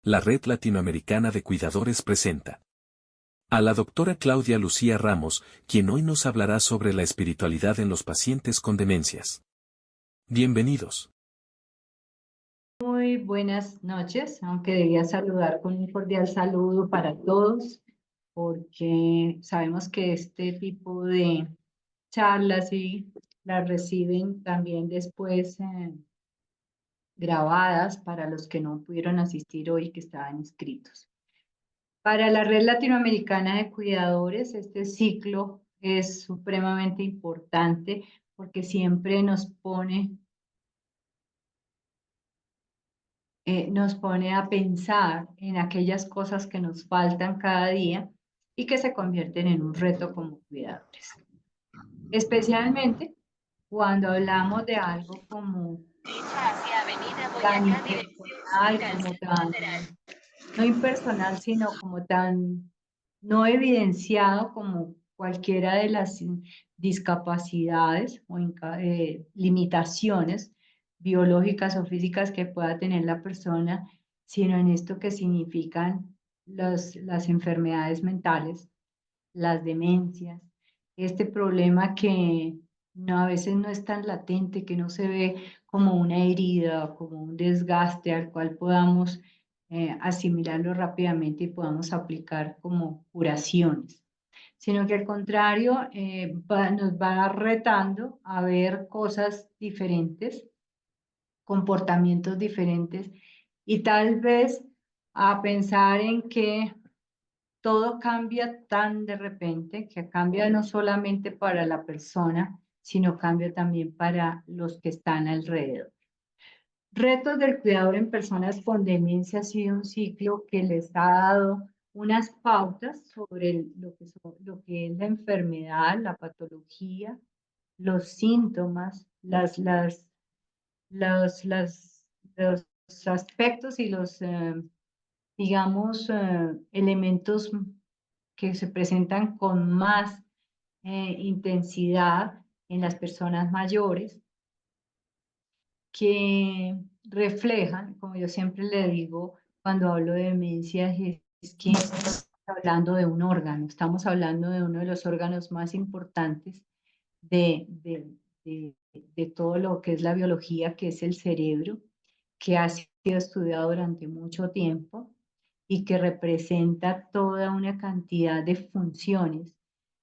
La Red Latinoamericana de Cuidadores presenta a la doctora Claudia Lucía Ramos, quien hoy nos hablará sobre la espiritualidad en los pacientes con demencias. Bienvenidos. Muy buenas noches, aunque debía saludar con un cordial saludo para todos, porque sabemos que este tipo de charlas y las reciben también después grabadas para los que no pudieron asistir hoy que estaban inscritos. Para la Red Latinoamericana de Cuidadores, este ciclo es supremamente importante porque siempre nos pone a pensar en aquellas cosas que nos faltan cada día y que se convierten en un reto como cuidadores. Especialmente cuando hablamos de algo como tan impersonal, como tan, no impersonal, sino como tan no evidenciado como cualquiera de las discapacidades o limitaciones biológicas o físicas que pueda tener la persona, sino en esto que significan las enfermedades mentales, las demencias, este problema que no, a veces no es tan latente, que no se ve como una herida, como un desgaste al cual podamos asimilarlo rápidamente y podamos aplicar como curaciones, sino que al contrario nos va retando a ver cosas diferentes, comportamientos diferentes y tal vez a pensar en que todo cambia tan de repente, que cambia no solamente para la persona, sino cambia también para los que están alrededor. Retos del cuidador en personas con demencia ha sido un ciclo que les ha dado unas pautas sobre lo que es la enfermedad, la patología, los síntomas, los, las- los aspectos y digamos, elementos que se presentan con más intensidad en las personas mayores, que reflejan, como yo siempre le digo cuando hablo de demencia, es que estamos hablando de un órgano, estamos hablando de uno de los órganos más importantes de, de, de todo lo que es la biología, que es el cerebro, que ha sido estudiado durante mucho tiempo y que representa toda una cantidad de funciones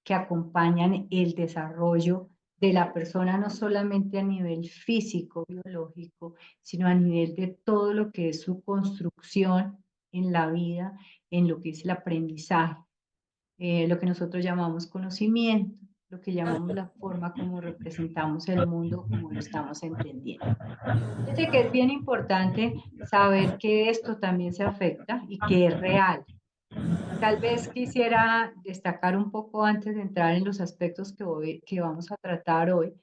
que acompañan el desarrollo de la persona, no solamente a nivel físico, biológico, sino a nivel de todo lo que es su construcción en la vida, en lo que es el aprendizaje, lo que nosotros llamamos conocimiento, lo que llamamos la forma como representamos el mundo, como lo estamos entendiendo. Fíjate que es bien importante saber que esto también se afecta y que es real. Tal vez quisiera destacar un poco antes de entrar en los aspectos que vamos a tratar hoy,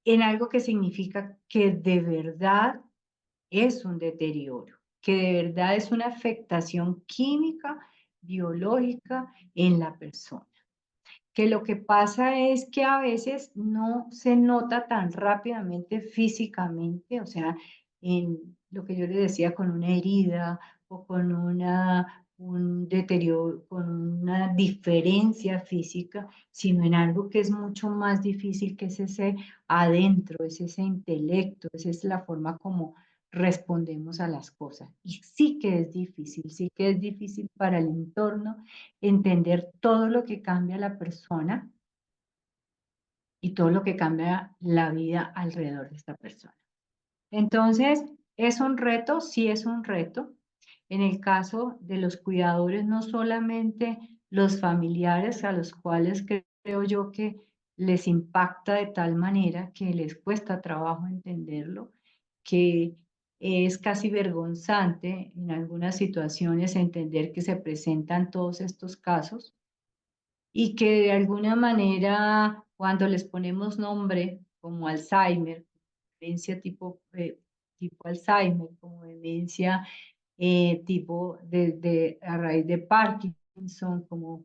en algo que significa que de verdad es un deterioro, que de verdad es una afectación química, biológica en la persona. Que lo que pasa es que a veces no se nota tan rápidamente físicamente, o sea, en lo que yo le decía con una herida o con un deterioro, con una diferencia física, sino en algo que es mucho más difícil, que es ese adentro, es ese intelecto, esa es la forma como respondemos a las cosas. Y sí que es difícil para el entorno entender todo lo que cambia la persona y todo lo que cambia la vida alrededor de esta persona. Entonces, ¿es un reto? Sí es un reto. En el caso de los cuidadores, no solamente los familiares a los cuales creo yo que les impacta de tal manera que les cuesta trabajo entenderlo, que es casi vergonzante en algunas situaciones entender que se presentan todos estos casos y que de alguna manera cuando les ponemos nombre como Alzheimer, demencia tipo Alzheimer, como demencia tipo a raíz de Parkinson, como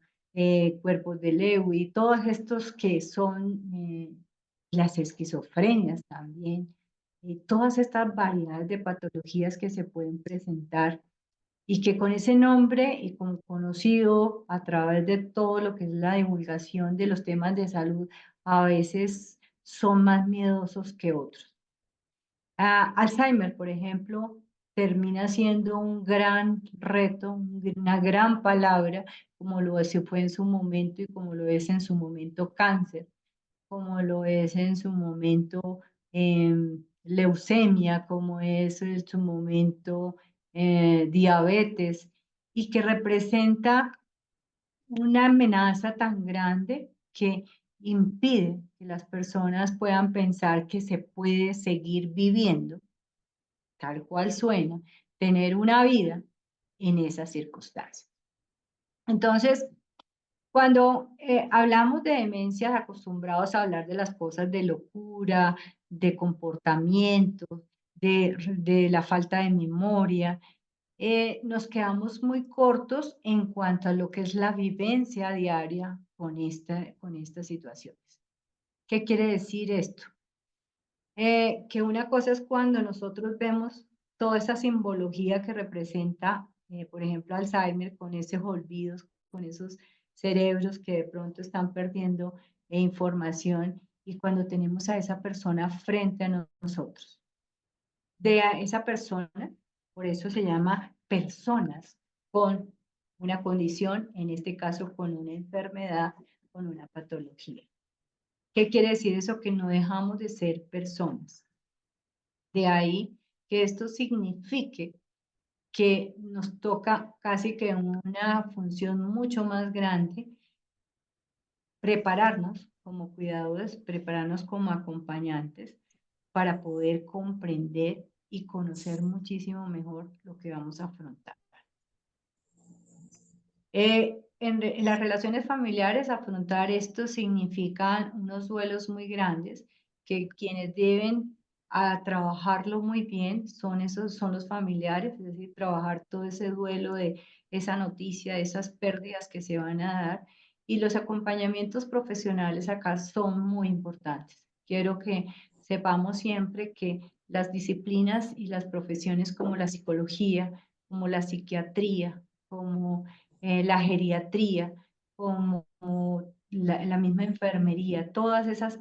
cuerpos de Lewy, todos estos que son las esquizofrenias también, todas estas variedades de patologías que se pueden presentar y que con ese nombre y con conocido a través de todo lo que es la divulgación de los temas de salud, a veces son más miedosos que otros. Alzheimer, por ejemplo, termina siendo un gran reto, una gran palabra, como lo se fue en su momento y como lo es en su momento cáncer, como lo es en su momento leucemia, como es en su momento diabetes, y que representa una amenaza tan grande que impide que las personas puedan pensar que se puede seguir viviendo, tal cual suena, tener una vida en esas circunstancias. Entonces, cuando hablamos de demencias, acostumbrados a hablar de las cosas de locura, de comportamiento, de la falta de memoria, nos quedamos muy cortos en cuanto a lo que es la vivencia diaria con estas situaciones. ¿Qué quiere decir esto? Que una cosa es cuando nosotros vemos toda esa simbología que representa, por ejemplo, Alzheimer, con esos olvidos, con esos cerebros que de pronto están perdiendo información, y cuando tenemos a esa persona frente a nosotros. De a esa persona, por eso se llama personas con una condición, en este caso con una enfermedad, con una patología. ¿Qué quiere decir eso? Que no dejamos de ser personas. De ahí que esto signifique que nos toca casi que una función mucho más grande, prepararnos como cuidadores, prepararnos como acompañantes para poder comprender y conocer muchísimo mejor lo que vamos a afrontar. En las relaciones familiares, afrontar esto significa unos duelos muy grandes, que quienes deben trabajarlo muy bien son los familiares, es decir, trabajar todo ese duelo de esa noticia, de esas pérdidas que se van a dar, y los acompañamientos profesionales acá son muy importantes. Quiero que sepamos siempre que las disciplinas y las profesiones como la psicología, como la psiquiatría, como la geriatría, como la misma enfermería, todas esas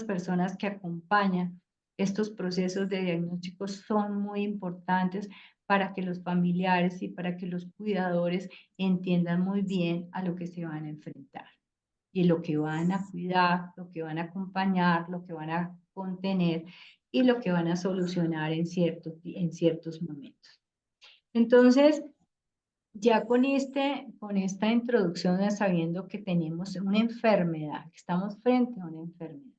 personas que acompañan estos procesos de diagnósticos son muy importantes para que los familiares y para que los cuidadores entiendan muy bien a lo que se van a enfrentar y lo que van a cuidar, lo que van a acompañar, lo que van a contener y lo que van a solucionar en ciertos momentos. Entonces, ya con esta introducción, sabiendo que tenemos una enfermedad, que estamos frente a una enfermedad,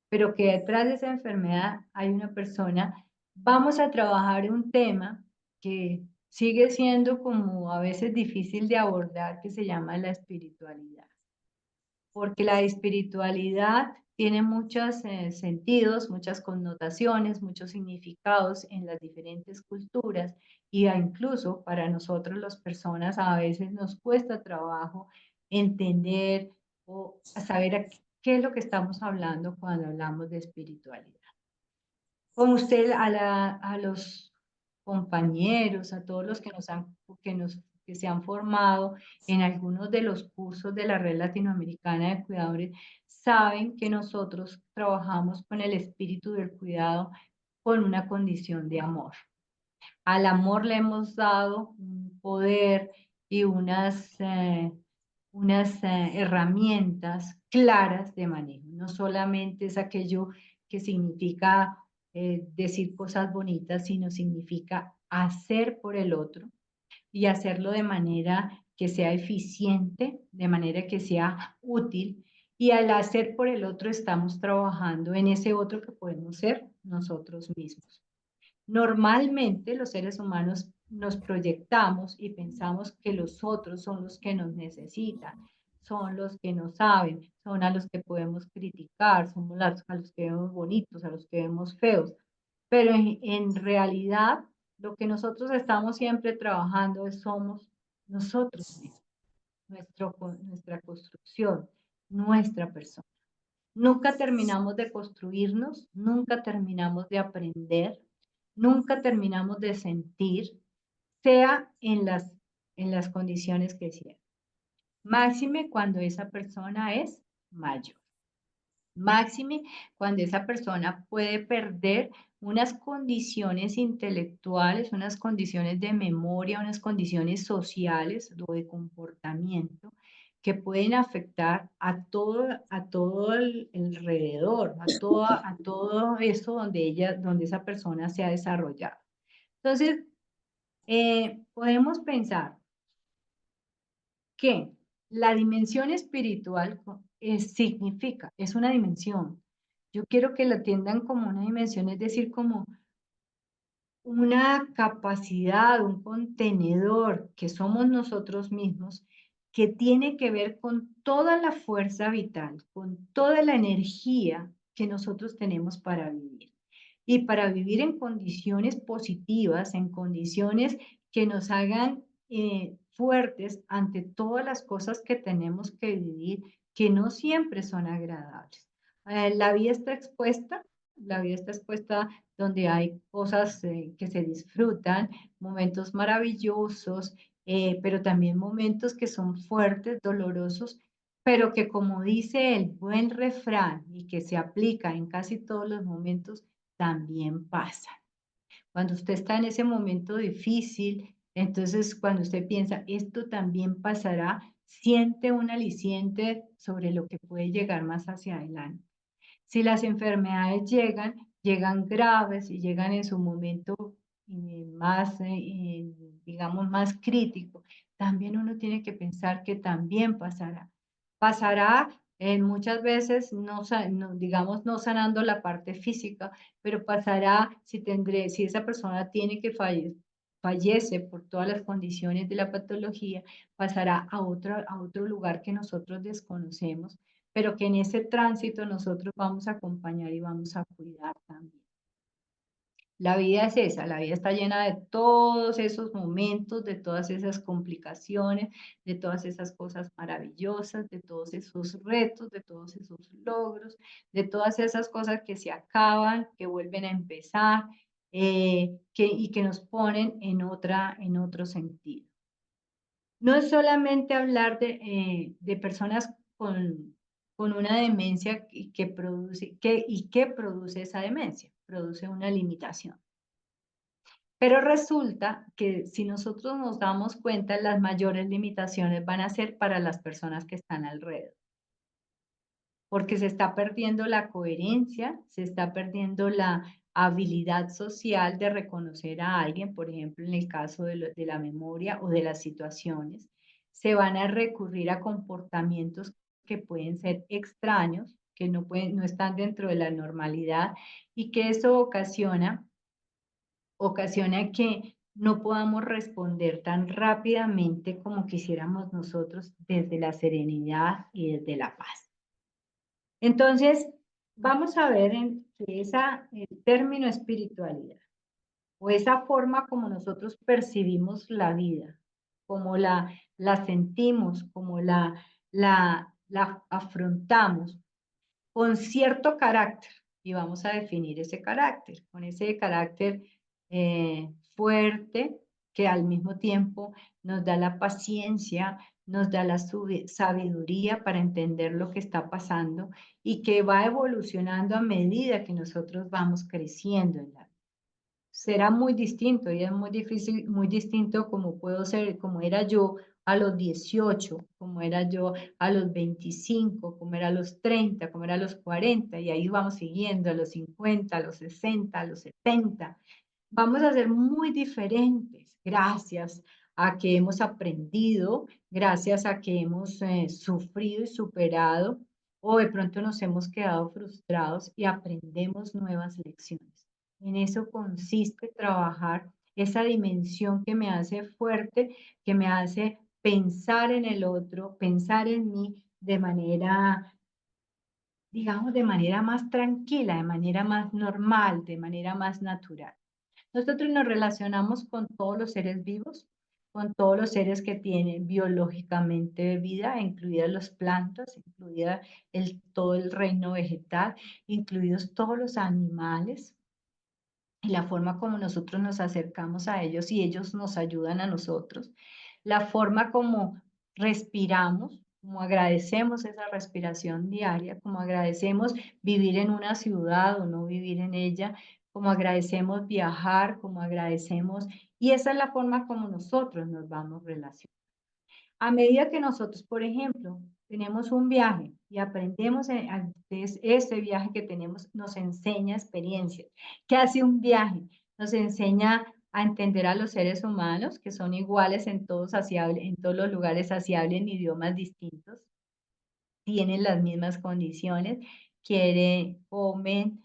pero que detrás de esa enfermedad hay una persona, vamos a trabajar un tema que sigue siendo como a veces difícil de abordar, que se llama la espiritualidad, porque la espiritualidad tiene muchos sentidos, muchas connotaciones, muchos significados en las diferentes culturas, y incluso para nosotros las personas a veces nos cuesta trabajo entender o saber qué es lo que estamos hablando cuando hablamos de espiritualidad. Con usted, a los compañeros, a todos los que se han formado en algunos de los cursos de la Red Latinoamericana de Cuidadores, saben que nosotros trabajamos con el espíritu del cuidado con una condición de amor. Al amor le hemos dado un poder y unas herramientas claras de manejo. No solamente es aquello que significa decir cosas bonitas, sino significa hacer por el otro y hacerlo de manera que sea eficiente, de manera que sea útil. Y al hacer por el otro estamos trabajando en ese otro que podemos ser nosotros mismos. Normalmente los seres humanos nos proyectamos y pensamos que los otros son los que nos necesitan, son los que no saben, son a los que podemos criticar, somos a los que vemos bonitos, a los que vemos feos. Pero en realidad lo que nosotros estamos siempre trabajando somos nosotros mismos, nuestra construcción, nuestra persona. Nunca terminamos de construirnos, nunca terminamos de aprender, nunca terminamos de sentir, sea en las condiciones que sean. Máxime cuando esa persona es mayor. Máxime cuando esa persona puede perder unas condiciones intelectuales, unas condiciones de memoria, unas condiciones sociales o de comportamiento que pueden afectar a todo el alrededor, a todo eso donde esa persona se ha desarrollado. Entonces, podemos pensar que la dimensión espiritual significa, es una dimensión. Yo quiero que la atiendan como una dimensión, es decir, como una capacidad, un contenedor que somos nosotros mismos, que tiene que ver con toda la fuerza vital, con toda la energía que nosotros tenemos para vivir. Y para vivir en condiciones positivas, en condiciones que nos hagan fuertes ante todas las cosas que tenemos que vivir, que no siempre son agradables. La vida está expuesta, la vida está expuesta donde hay cosas que se disfrutan, momentos maravillosos, pero también momentos que son fuertes, dolorosos, pero que como dice el buen refrán y que se aplica en casi todos los momentos, también pasan. Cuando usted está en ese momento difícil, entonces cuando usted piensa, esto también pasará, siente un aliciente sobre lo que puede llegar más hacia adelante. Si las enfermedades llegan, llegan graves y llegan en su momento más, digamos, más crítico, también uno tiene que pensar que también pasará. Pasará muchas veces, digamos, no sanando la parte física, pero pasará si esa persona tiene que fallece por todas las condiciones de la patología, pasará a otro lugar que nosotros desconocemos, pero que en ese tránsito nosotros vamos a acompañar y vamos a cuidar también. La vida es esa, la vida está llena de todos esos momentos, de todas esas complicaciones, de todas esas cosas maravillosas, de todos esos retos, de todos esos logros, de todas esas cosas que se acaban, que vuelven a empezar y que nos ponen en otro sentido. No es solamente hablar de personas con una demencia y que produce esa demencia, produce una limitación. Pero resulta que si nosotros nos damos cuenta, las mayores limitaciones van a ser para las personas que están alrededor, porque se está perdiendo la coherencia, se está perdiendo la habilidad social de reconocer a alguien, por ejemplo, en el caso de la memoria o de las situaciones, se van a recurrir a comportamientos que pueden ser extraños, que no están dentro de la normalidad y que eso ocasiona que no podamos responder tan rápidamente como quisiéramos nosotros desde la serenidad y desde la paz. Entonces, vamos a ver que el término espiritualidad o esa forma como nosotros percibimos la vida, como la sentimos, como la afrontamos con cierto carácter. Y vamos a definir ese carácter, con ese carácter fuerte que al mismo tiempo nos da la paciencia, nos da la sabiduría para entender lo que está pasando y que va evolucionando a medida que nosotros vamos creciendo en la vida. Será muy distinto y es muy difícil, muy distinto como puedo ser, como era yo a los 18, como era yo a los 25, como era a los 30, como era a los 40, y ahí vamos siguiendo a los 50, a los 60, a los 70. Vamos a ser muy diferentes gracias a que hemos aprendido, gracias a que hemos sufrido y superado, o de pronto nos hemos quedado frustrados y aprendemos nuevas lecciones. En eso consiste trabajar esa dimensión que me hace fuerte, que me hace pensar en el otro, pensar en mí de manera, digamos, de manera más tranquila, de manera más normal, de manera más natural. Nosotros nos relacionamos con todos los seres vivos, con todos los seres que tienen biológicamente vida, incluidas las plantas, incluida todo el reino vegetal, incluidos todos los animales. y la forma como nosotros nos acercamos a ellos y ellos nos ayudan a nosotros, la forma como respiramos, como agradecemos esa respiración diaria, como agradecemos vivir en una ciudad o no vivir en ella, como agradecemos viajar, como agradecemos, y esa es la forma como nosotros nos vamos relacionando. A medida que nosotros, por ejemplo, tenemos un viaje y aprendemos, ese viaje que tenemos nos enseña experiencias. ¿Qué hace un viaje? Nos enseña a entender a los seres humanos, que son iguales en todos, en todos los lugares, así hablen idiomas distintos, tienen las mismas condiciones, quieren, comen,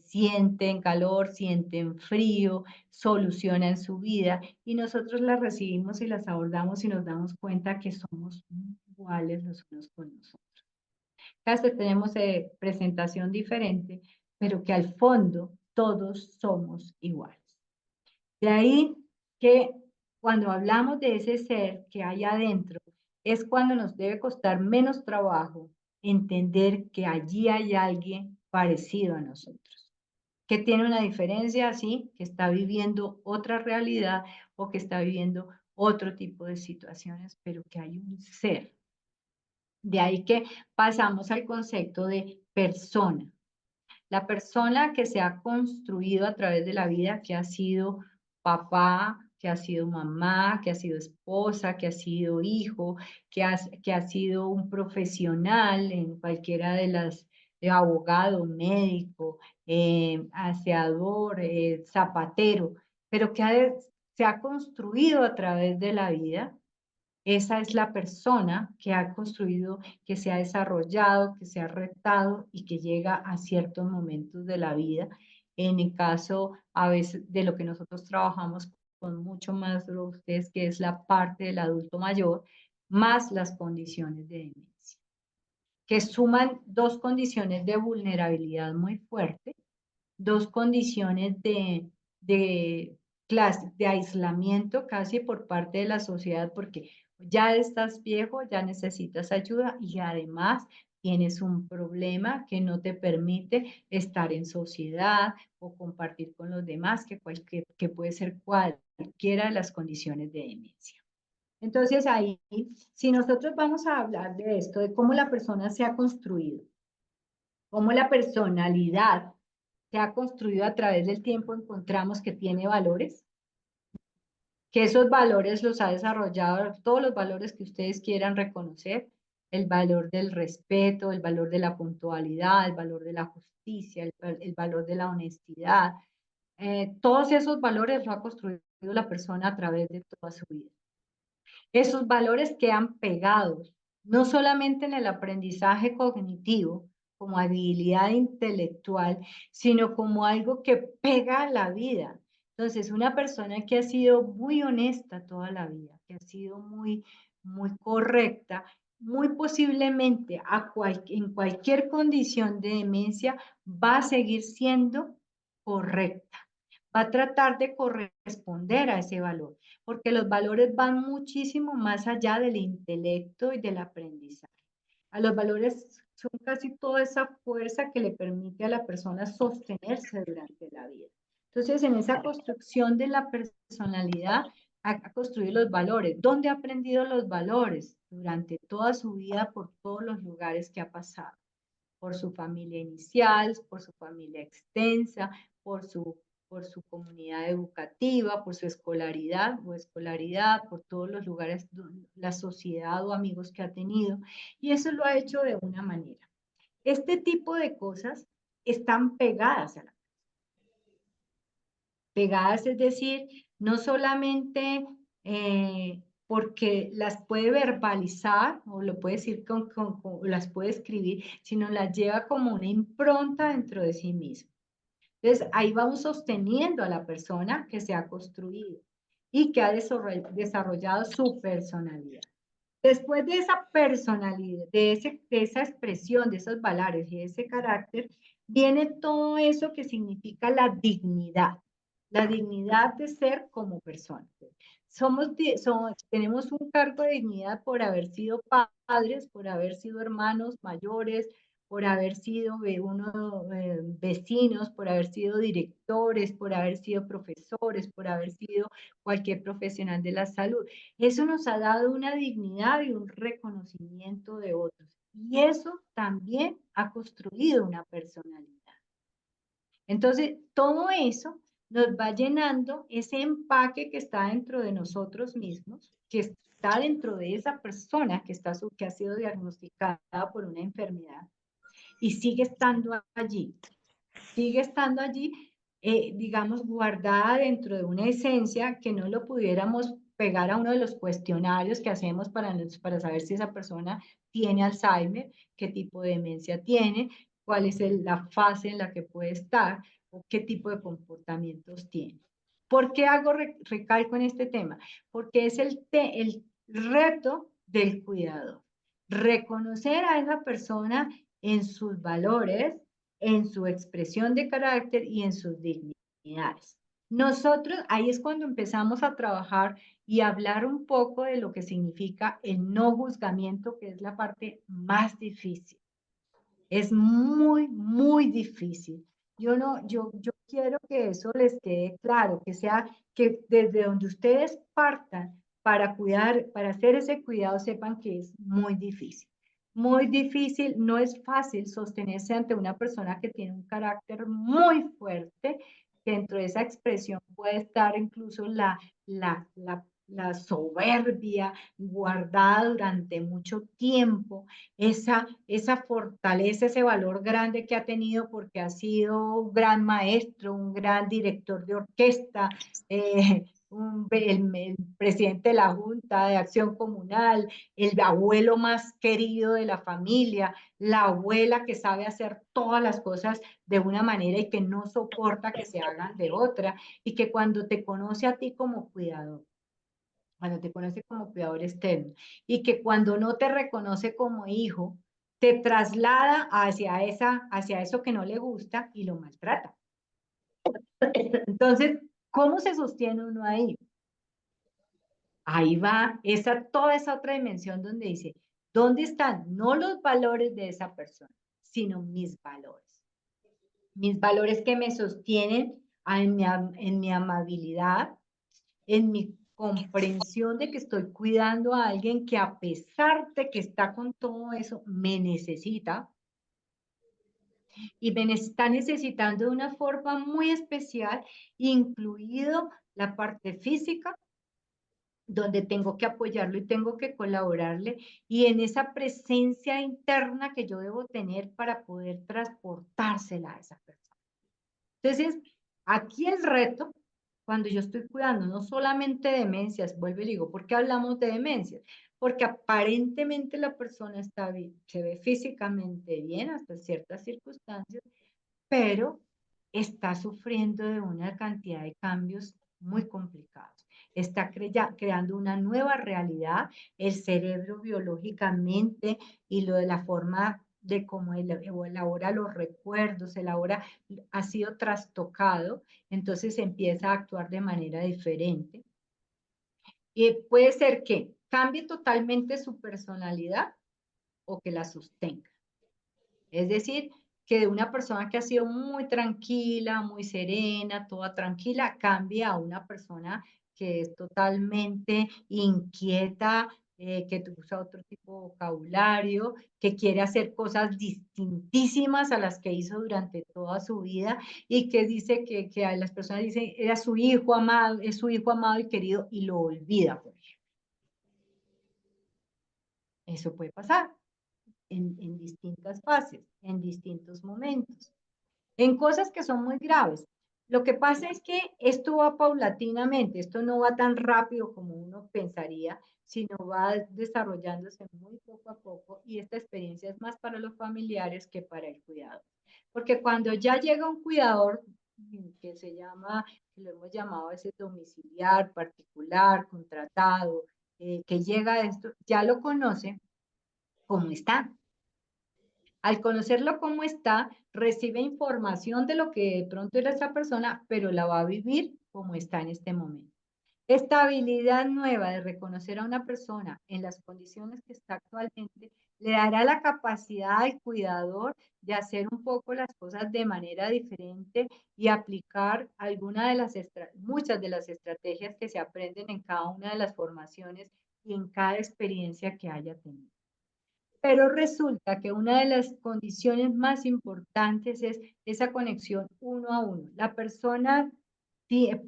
sienten calor, sienten frío, solucionan su vida y nosotros las recibimos y las abordamos y nos damos cuenta que somos iguales los unos con los otros. Cada vez tenemos presentación diferente, pero que al fondo todos somos iguales. De ahí que cuando hablamos de ese ser que hay adentro, es cuando nos debe costar menos trabajo entender que allí hay alguien parecido a nosotros, que tiene una diferencia, sí, que está viviendo otra realidad o que está viviendo otro tipo de situaciones, pero que hay un ser. De ahí que pasamos al concepto de persona. La persona que se ha construido a través de la vida, que ha sido papá, que ha sido mamá, que ha sido esposa, que ha sido hijo, que ha sido un profesional en cualquiera de las, abogado, médico, aseador, zapatero, pero se ha construido a través de la vida. Esa es la persona que ha construido, que se ha desarrollado, que se ha retado y que llega a ciertos momentos de la vida. En el caso, a veces, de lo que nosotros trabajamos con mucho más de ustedes, que es la parte del adulto mayor, más las condiciones de demencia, que suman dos condiciones de vulnerabilidad muy fuerte, dos condiciones de aislamiento casi por parte de la sociedad, porque ya estás viejo, ya necesitas ayuda y además tienes un problema que no te permite estar en sociedad o compartir con los demás, que puede ser cualquiera de las condiciones de demencia. Entonces ahí, si nosotros vamos a hablar de esto, de cómo la persona se ha construido, cómo la personalidad se ha construido a través del tiempo, encontramos que tiene valores, que esos valores los ha desarrollado, todos los valores que ustedes quieran reconocer, el valor del respeto, el valor de la puntualidad, el valor de la justicia, el valor de la honestidad. Todos esos valores los ha construido la persona a través de toda su vida. Esos valores quedan pegados, no solamente en el aprendizaje cognitivo, como habilidad intelectual, sino como algo que pega a la vida. Entonces, una persona que ha sido muy honesta toda la vida, que ha sido muy correcta, muy posiblemente en cualquier condición de demencia va a seguir siendo correcta, va a tratar de corresponder a ese valor, porque los valores van muchísimo más allá del intelecto y del aprendizaje. A los valores son casi toda esa fuerza que le permite a la persona sostenerse durante la vida. Entonces, en esa construcción de la personalidad, ha construido los valores. ¿Dónde ha aprendido los valores? Durante toda su vida, por todos los lugares que ha pasado. Por su familia inicial, por su familia extensa, por su comunidad educativa, por su escolaridad, por todos los lugares, la sociedad o amigos que ha tenido. Y eso lo ha hecho de una manera. Este tipo de cosas están pegadas a la pegadas, es decir, no solamente porque las puede verbalizar o lo puede decir las puede escribir, sino las lleva como una impronta dentro de sí mismo. Entonces, ahí vamos sosteniendo a la persona que se ha construido y que ha desarrollado su personalidad. Después de esa personalidad, de esa expresión, de esos valores y de ese carácter, viene todo eso que significa la dignidad de ser como persona. Tenemos un cargo de dignidad por haber sido padres, por haber sido hermanos mayores, por haber sido vecinos, por haber sido directores, por haber sido profesores, por haber sido cualquier profesional de la salud. Eso nos ha dado una dignidad y un reconocimiento de otros. Y eso también ha construido una personalidad. Entonces, todo eso nos va llenando ese empaque que está dentro de nosotros mismos, que está dentro de esa persona que ha sido diagnosticada por una enfermedad y sigue estando allí, digamos, guardada dentro de una esencia que no lo pudiéramos pegar a uno de los cuestionarios que hacemos para saber si esa persona tiene Alzheimer, qué tipo de demencia tiene, cuál es la fase en la que puede estar o qué tipo de comportamientos tiene. ¿Por qué recalco en este tema? Porque es el reto del cuidador. Reconocer a esa persona en sus valores, en su expresión de carácter y en sus dignidades. Nosotros, ahí es cuando empezamos a trabajar y hablar un poco de lo que significa el no juzgamiento, que es la parte más difícil. Es muy, muy difícil. Yo quiero que eso les quede claro, que sea que desde donde ustedes partan para cuidar, para hacer ese cuidado, sepan que es muy difícil. Muy difícil, no es fácil sostenerse ante una persona que tiene un carácter muy fuerte, que dentro de esa expresión puede estar incluso la soberbia guardada durante mucho tiempo, esa fortaleza, ese valor grande que ha tenido porque ha sido un gran maestro, un gran director de orquesta, el presidente de la Junta de Acción Comunal, el abuelo más querido de la familia, la abuela que sabe hacer todas las cosas de una manera y que no soporta que se hagan de otra, y que cuando te conoce a ti como cuidador, cuando te conoce como cuidador externo, y que cuando no te reconoce como hijo, te traslada hacia eso que no le gusta y lo maltrata. Entonces, ¿cómo se sostiene uno ahí? Ahí va toda esa otra dimensión donde dice, ¿dónde están? No los valores de esa persona, sino mis valores. Mis valores que me sostienen en mi amabilidad, en mi comprensión de que estoy cuidando a alguien que a pesar de que está con todo eso, me necesita y me está necesitando de una forma muy especial, incluido la parte física, donde tengo que apoyarlo y tengo que colaborarle, y en esa presencia interna que yo debo tener para poder transportársela a esa persona. Entonces, aquí el reto, cuando yo estoy cuidando no solamente demencias, vuelvo y digo, ¿por qué hablamos de demencias? Porque aparentemente la persona está bien, se ve físicamente bien hasta ciertas circunstancias, pero está sufriendo de una cantidad de cambios muy complicados. Está creando una nueva realidad, el cerebro biológicamente y lo de la forma de cómo elabora los recuerdos, ha sido trastocado, entonces empieza a actuar de manera diferente. Y puede ser que cambie totalmente su personalidad o que la sostenga. Es decir, que de una persona que ha sido muy tranquila, muy serena, toda tranquila, cambie a una persona que es totalmente inquieta, que usa otro tipo de vocabulario, que quiere hacer cosas distintísimas a las que hizo durante toda su vida y que dice que a las personas dicen, era su hijo amado, es su hijo amado y querido y lo olvida, por ejemplo. Eso puede pasar en distintas fases, en distintos momentos, en cosas que son muy graves. Lo que pasa es que esto va paulatinamente, esto no va tan rápido como uno pensaría, sino va desarrollándose muy poco a poco, y esta experiencia es más para los familiares que para el cuidador. Porque cuando ya llega un cuidador que se llama, que lo hemos llamado ese domiciliar, particular, contratado, que llega a esto, ya lo conoce como está. Al conocerlo como está, recibe información de lo que de pronto era esa persona, pero la va a vivir como está en este momento. Esta habilidad nueva de reconocer a una persona en las condiciones que está actualmente le dará la capacidad al cuidador de hacer un poco las cosas de manera diferente y aplicar muchas de las estrategias que se aprenden en cada una de las formaciones y en cada experiencia que haya tenido. Pero resulta que una de las condiciones más importantes es esa conexión uno a uno. La persona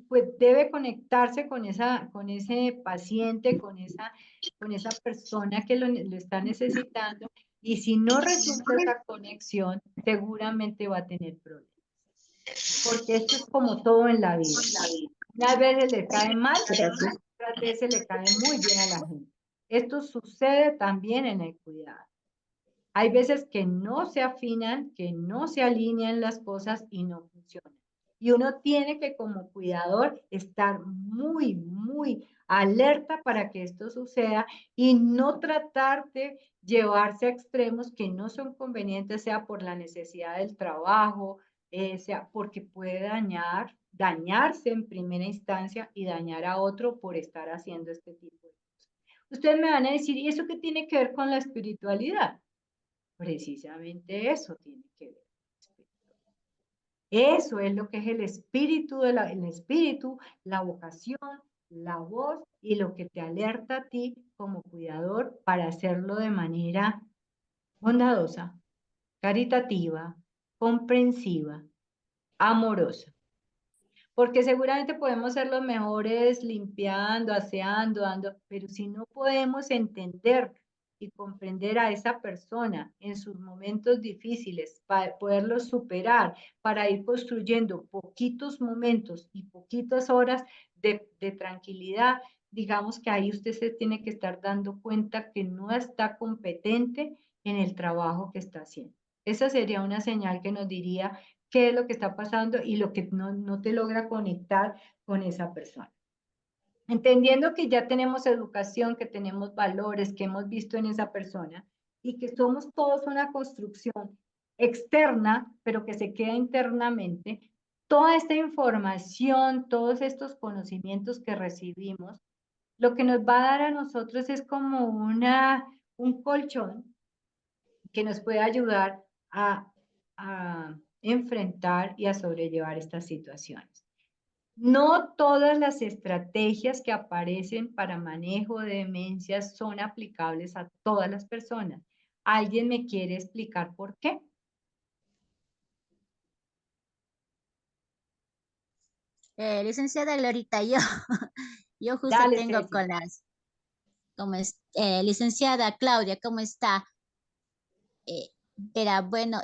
pues, debe conectarse con ese paciente, con esa persona que lo está necesitando, y si no resulta esa conexión, seguramente va a tener problemas. Porque esto es como todo en la vida. Unas veces le cae mal, Gracias. otras veces le cae muy bien a la gente. Esto sucede también en el cuidado. Hay veces que no se afinan, que no se alinean las cosas y no funcionan. Y uno tiene que, como cuidador, estar muy, muy alerta para que esto suceda y no tratar de llevarse a extremos que no son convenientes, sea por la necesidad del trabajo, sea porque puede dañarse en primera instancia y dañar a otro por estar haciendo este tipo de cosas. Ustedes me van a decir, ¿y eso qué tiene que ver con la espiritualidad? Precisamente eso tiene que ver. Eso es lo que es el espíritu, el espíritu, la vocación, la voz y lo que te alerta a ti como cuidador para hacerlo de manera bondadosa, caritativa, comprensiva, amorosa. Porque seguramente podemos ser los mejores limpiando, aseando, dando, pero si no podemos entender y comprender a esa persona en sus momentos difíciles, para poderlos superar, para ir construyendo poquitos momentos y poquitas horas de tranquilidad, digamos que ahí usted se tiene que estar dando cuenta que no está competente en el trabajo que está haciendo. Esa sería una señal que nos diría qué es lo que está pasando y lo que no te logra conectar con esa persona. Entendiendo que ya tenemos educación, que tenemos valores, que hemos visto en esa persona y que somos todos una construcción externa, pero que se queda internamente, toda esta información, todos estos conocimientos que recibimos, lo que nos va a dar a nosotros es como un colchón que nos puede ayudar a enfrentar y a sobrellevar estas situaciones. No todas las estrategias que aparecen para manejo de demencias son aplicables a todas las personas. ¿Alguien me quiere explicar por qué? Licenciada Glorita, yo justo Dale, tengo Ceci. con licenciada Claudia, ¿cómo está? Verá, bueno,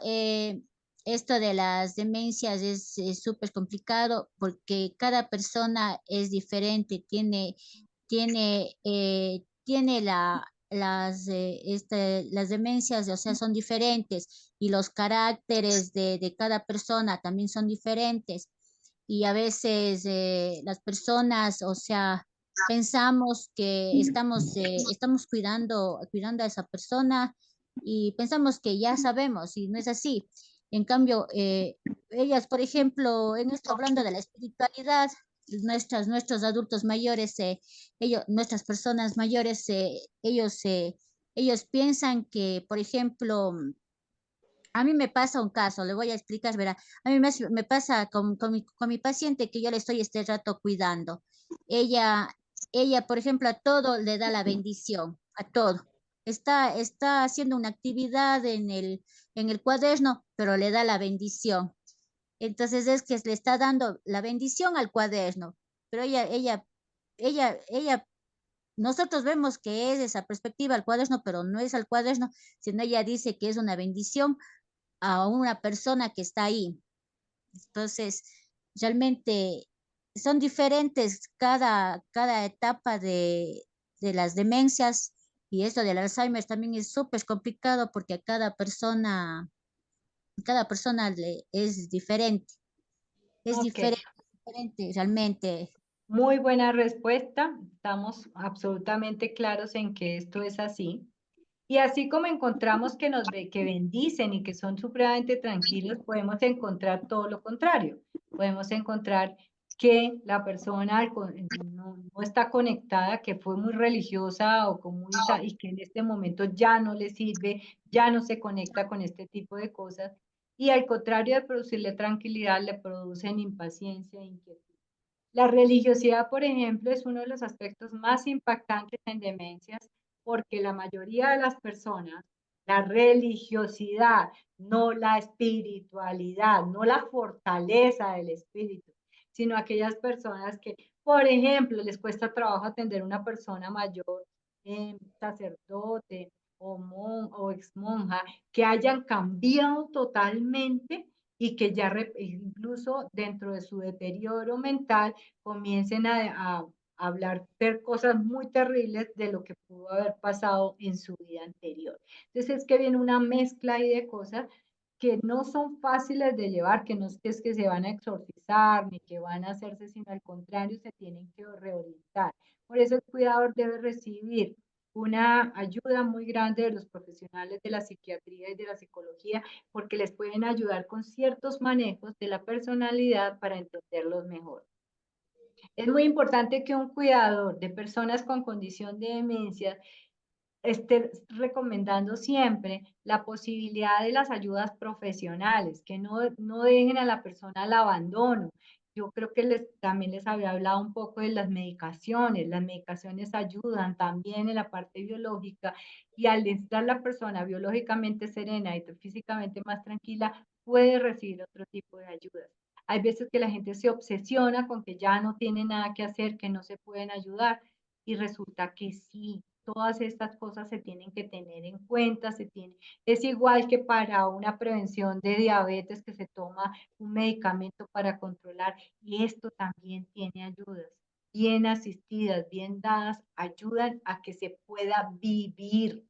esto de las demencias es súper complicado porque cada persona es diferente, tiene las demencias, o sea, son diferentes y los caracteres de cada persona también son diferentes. Y a veces las personas, o sea, pensamos que estamos cuidando a esa persona y pensamos que ya sabemos y no es así. En cambio, ellas, por ejemplo, en esto hablando de la espiritualidad, nuestros adultos mayores, nuestras personas mayores, ellos piensan que, por ejemplo, a mí me pasa un caso, le voy a explicar, verá. A mí me pasa con mi paciente que yo le estoy este rato cuidando. Ella, por ejemplo, a todo le da la bendición, a todo. Está haciendo una actividad en el cuaderno, pero le da la bendición. Entonces es que le está dando la bendición al cuaderno, pero ella, nosotros vemos que es esa perspectiva al cuaderno, pero no es al cuaderno, sino ella dice que es una bendición a una persona que está ahí. Entonces, realmente son diferentes cada etapa de las demencias y esto del Alzheimer también es súper complicado porque a cada persona es diferente, es Ok, diferente, diferente realmente. muy buena respuesta. Estamos absolutamente claros en que esto es así. Y así como encontramos que bendicen y que son supremamente tranquilos, podemos encontrar todo lo contrario. Podemos encontrar que la persona no está conectada, que fue muy religiosa o y que en este momento ya no le sirve, ya no se conecta con este tipo de cosas. Y al contrario de producirle tranquilidad, le producen impaciencia e inquietud. La religiosidad, por ejemplo, es uno de los aspectos más impactantes en demencias porque la mayoría de las personas, la religiosidad, no la espiritualidad, no la fortaleza del espíritu, sino aquellas personas que, por ejemplo, les cuesta trabajo atender a una persona mayor, sacerdote o ex monja, que hayan cambiado totalmente y que ya incluso dentro de su deterioro mental comiencen a hablar cosas muy terribles de lo que pudo haber pasado en su vida anterior. Entonces es que viene una mezcla ahí de cosas que no son fáciles de llevar, que no es que se van a exorcizar ni que van a hacerse, sino al contrario, se tienen que reorientar. Por eso el cuidador debe recibir una ayuda muy grande de los profesionales de la psiquiatría y de la psicología, porque les pueden ayudar con ciertos manejos de la personalidad para entenderlos mejor. Es muy importante que un cuidador de personas con condición de demencia esté recomendando siempre la posibilidad de las ayudas profesionales, que no dejen a la persona al abandono. Yo creo que también les había hablado un poco de las medicaciones ayudan también en la parte biológica y al estar la persona biológicamente serena y físicamente más tranquila, puede recibir otro tipo de ayudas. Hay veces que la gente se obsesiona con que ya no tiene nada que hacer, que no se pueden ayudar y resulta que sí, todas estas cosas se tienen que tener en cuenta, es igual que para una prevención de diabetes que se toma un medicamento para controlar y esto también tiene ayudas. Bien asistidas, bien dadas, ayudan a que se pueda vivir,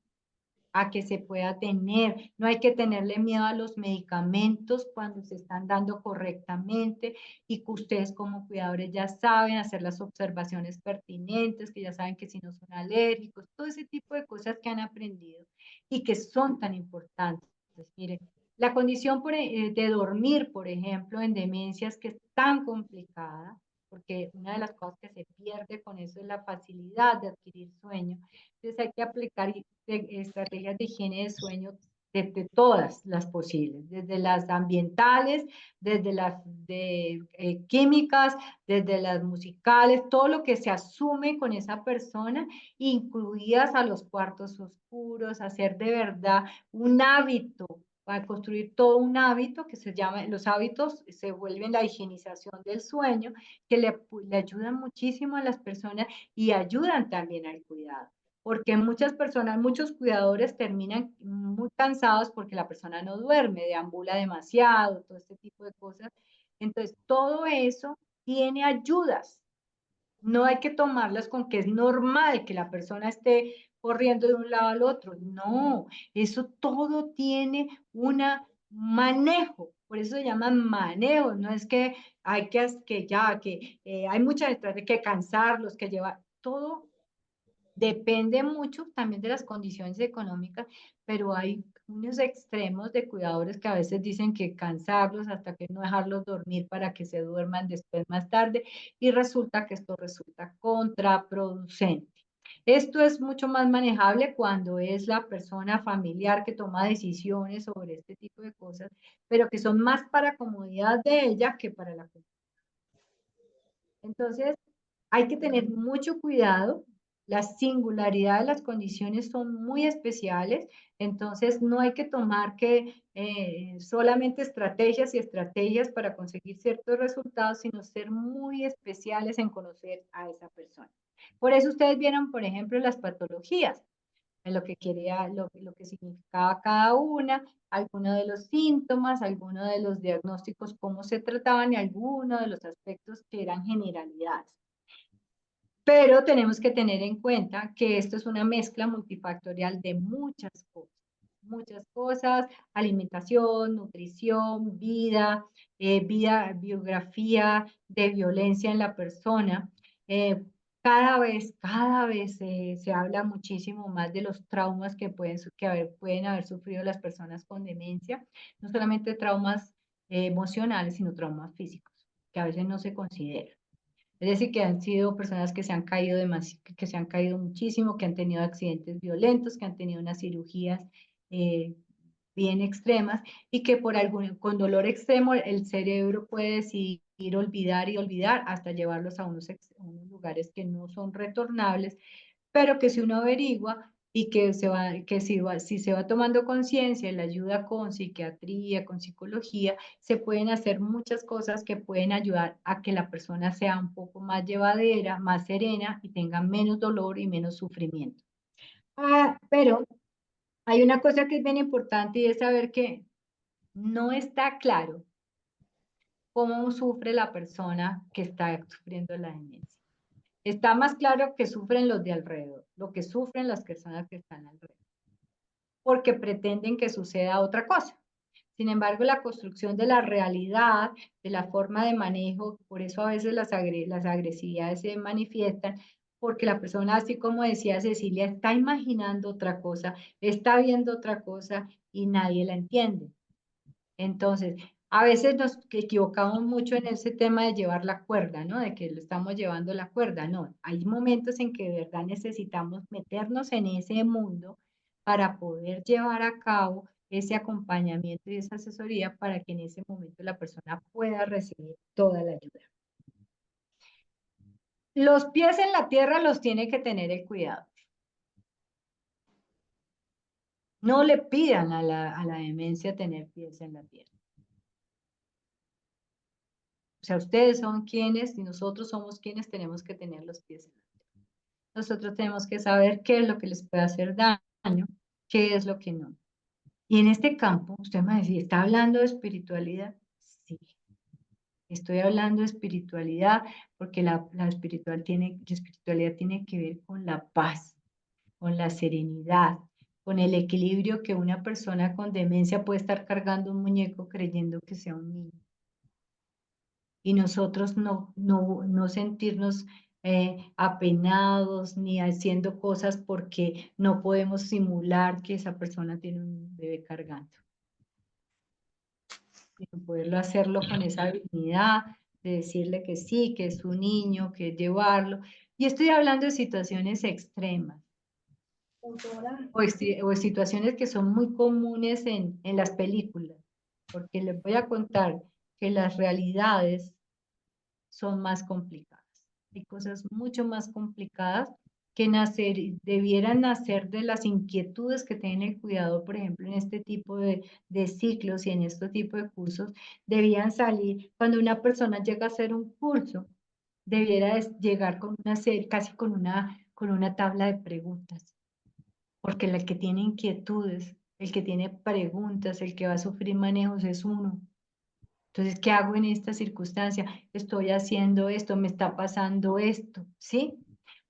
a que se pueda tener. No hay que tenerle miedo a los medicamentos cuando se están dando correctamente y que ustedes como cuidadores ya saben hacer las observaciones pertinentes, que ya saben que si no son alérgicos, todo ese tipo de cosas que han aprendido y que son tan importantes. Miren, la condición de dormir, por ejemplo, en demencias que es tan complicada, porque una de las cosas que se pierde con eso es la facilidad de adquirir sueño. Entonces hay que aplicar estrategias de higiene de sueño desde todas las posibles, desde las ambientales, desde las químicas, desde las musicales, todo lo que se asume con esa persona, incluidas a los cuartos oscuros, hacer de verdad un hábito para construir todo un hábito que se llama, los hábitos se vuelven la higienización del sueño, que le ayudan muchísimo a las personas y ayudan también al cuidado. Porque muchas personas, muchos cuidadores terminan muy cansados porque la persona no duerme, deambula demasiado, todo este tipo de cosas. Entonces, todo eso tiene ayudas. No hay que tomarlas con que es normal que la persona esté corriendo de un lado al otro. No, eso todo tiene un manejo. Por eso se llama manejo. No es que hay hay muchas estrategias que cansarlos, que llevar. Todo depende mucho también de las condiciones económicas, pero hay unos extremos de cuidadores que a veces dicen que cansarlos hasta que no dejarlos dormir para que se duerman después más tarde y resulta que esto resulta contraproducente. Esto es mucho más manejable cuando es la persona familiar que toma decisiones sobre este tipo de cosas, pero que son más para comodidad de ella que para la comunidad. Entonces, hay que tener mucho cuidado. La singularidad de las condiciones son muy especiales, entonces no hay que tomar solamente estrategias y estrategias para conseguir ciertos resultados, sino ser muy especiales en conocer a esa persona. Por eso ustedes vieron, por ejemplo, las patologías, en lo que quería, lo que significaba cada una, algunos de los síntomas, algunos de los diagnósticos, cómo se trataban y algunos de los aspectos que eran generalidades. Pero tenemos que tener en cuenta que esto es una mezcla multifactorial de muchas cosas, alimentación, nutrición, biografía de violencia en la persona. Cada vez se habla muchísimo más de los traumas que pueden haber sufrido las personas con demencia, no solamente traumas emocionales, sino traumas físicos, que a veces no se consideran. Es decir, que han sido personas que se han caído que se han caído muchísimo, que han tenido accidentes violentos, que han tenido unas cirugías bien extremas y que con dolor extremo el cerebro puede decidir olvidar y olvidar hasta llevarlos a unos lugares que no son retornables, pero que si uno averigua y que si se va tomando conciencia, la ayuda con psiquiatría, con psicología, se pueden hacer muchas cosas que pueden ayudar a que la persona sea un poco más llevadera, más serena y tenga menos dolor y menos sufrimiento. Pero hay una cosa que es bien importante y es saber que no está claro cómo sufre la persona que está sufriendo la demencia. Está más claro que sufren los de alrededor, lo que sufren las personas que están alrededor, porque pretenden que suceda otra cosa. Sin embargo, la construcción de la realidad, de la forma de manejo, por eso a veces las agresividades se manifiestan, porque la persona, así como decía Cecilia, está imaginando otra cosa, está viendo otra cosa y nadie la entiende. Entonces, a veces nos equivocamos mucho en ese tema de llevar la cuerda, ¿no? De que lo estamos llevando la cuerda. No, hay momentos en que de verdad necesitamos meternos en ese mundo para poder llevar a cabo ese acompañamiento y esa asesoría para que en ese momento la persona pueda recibir toda la ayuda. Los pies en la tierra los tiene que tener el cuidado. No le pidan a la demencia tener pies en la tierra. O sea, ustedes son quienes y nosotros somos quienes tenemos que tener los pies en la tierra. Nosotros tenemos que saber qué es lo que les puede hacer daño, qué es lo que no. Y en este campo, usted me decía, ¿está hablando de espiritualidad? Sí. Estoy hablando de espiritualidad porque la espiritualidad tiene que ver con la paz, con la serenidad, con el equilibrio que una persona con demencia puede estar cargando un muñeco creyendo que sea un niño. Y nosotros no sentirnos apenados ni haciendo cosas porque no podemos simular que esa persona tiene un bebé cargando. Sino poderlo hacerlo con esa dignidad, de decirle que sí, que es un niño, que llevarlo. Y estoy hablando de situaciones extremas. O situaciones que son muy comunes en las películas, porque les voy a contar que las realidades son más complicadas. Hay cosas mucho más complicadas que debieran nacer de las inquietudes que tiene el cuidador, por ejemplo, en este tipo de ciclos y en este tipo de cursos, debían salir cuando una persona llega a hacer un curso, debiera llegar con una serie, casi con una tabla de preguntas, porque el que tiene inquietudes, el que tiene preguntas, el que va a sufrir manejos es uno. Entonces, ¿qué hago en esta circunstancia? Estoy haciendo esto, me está pasando esto, ¿sí?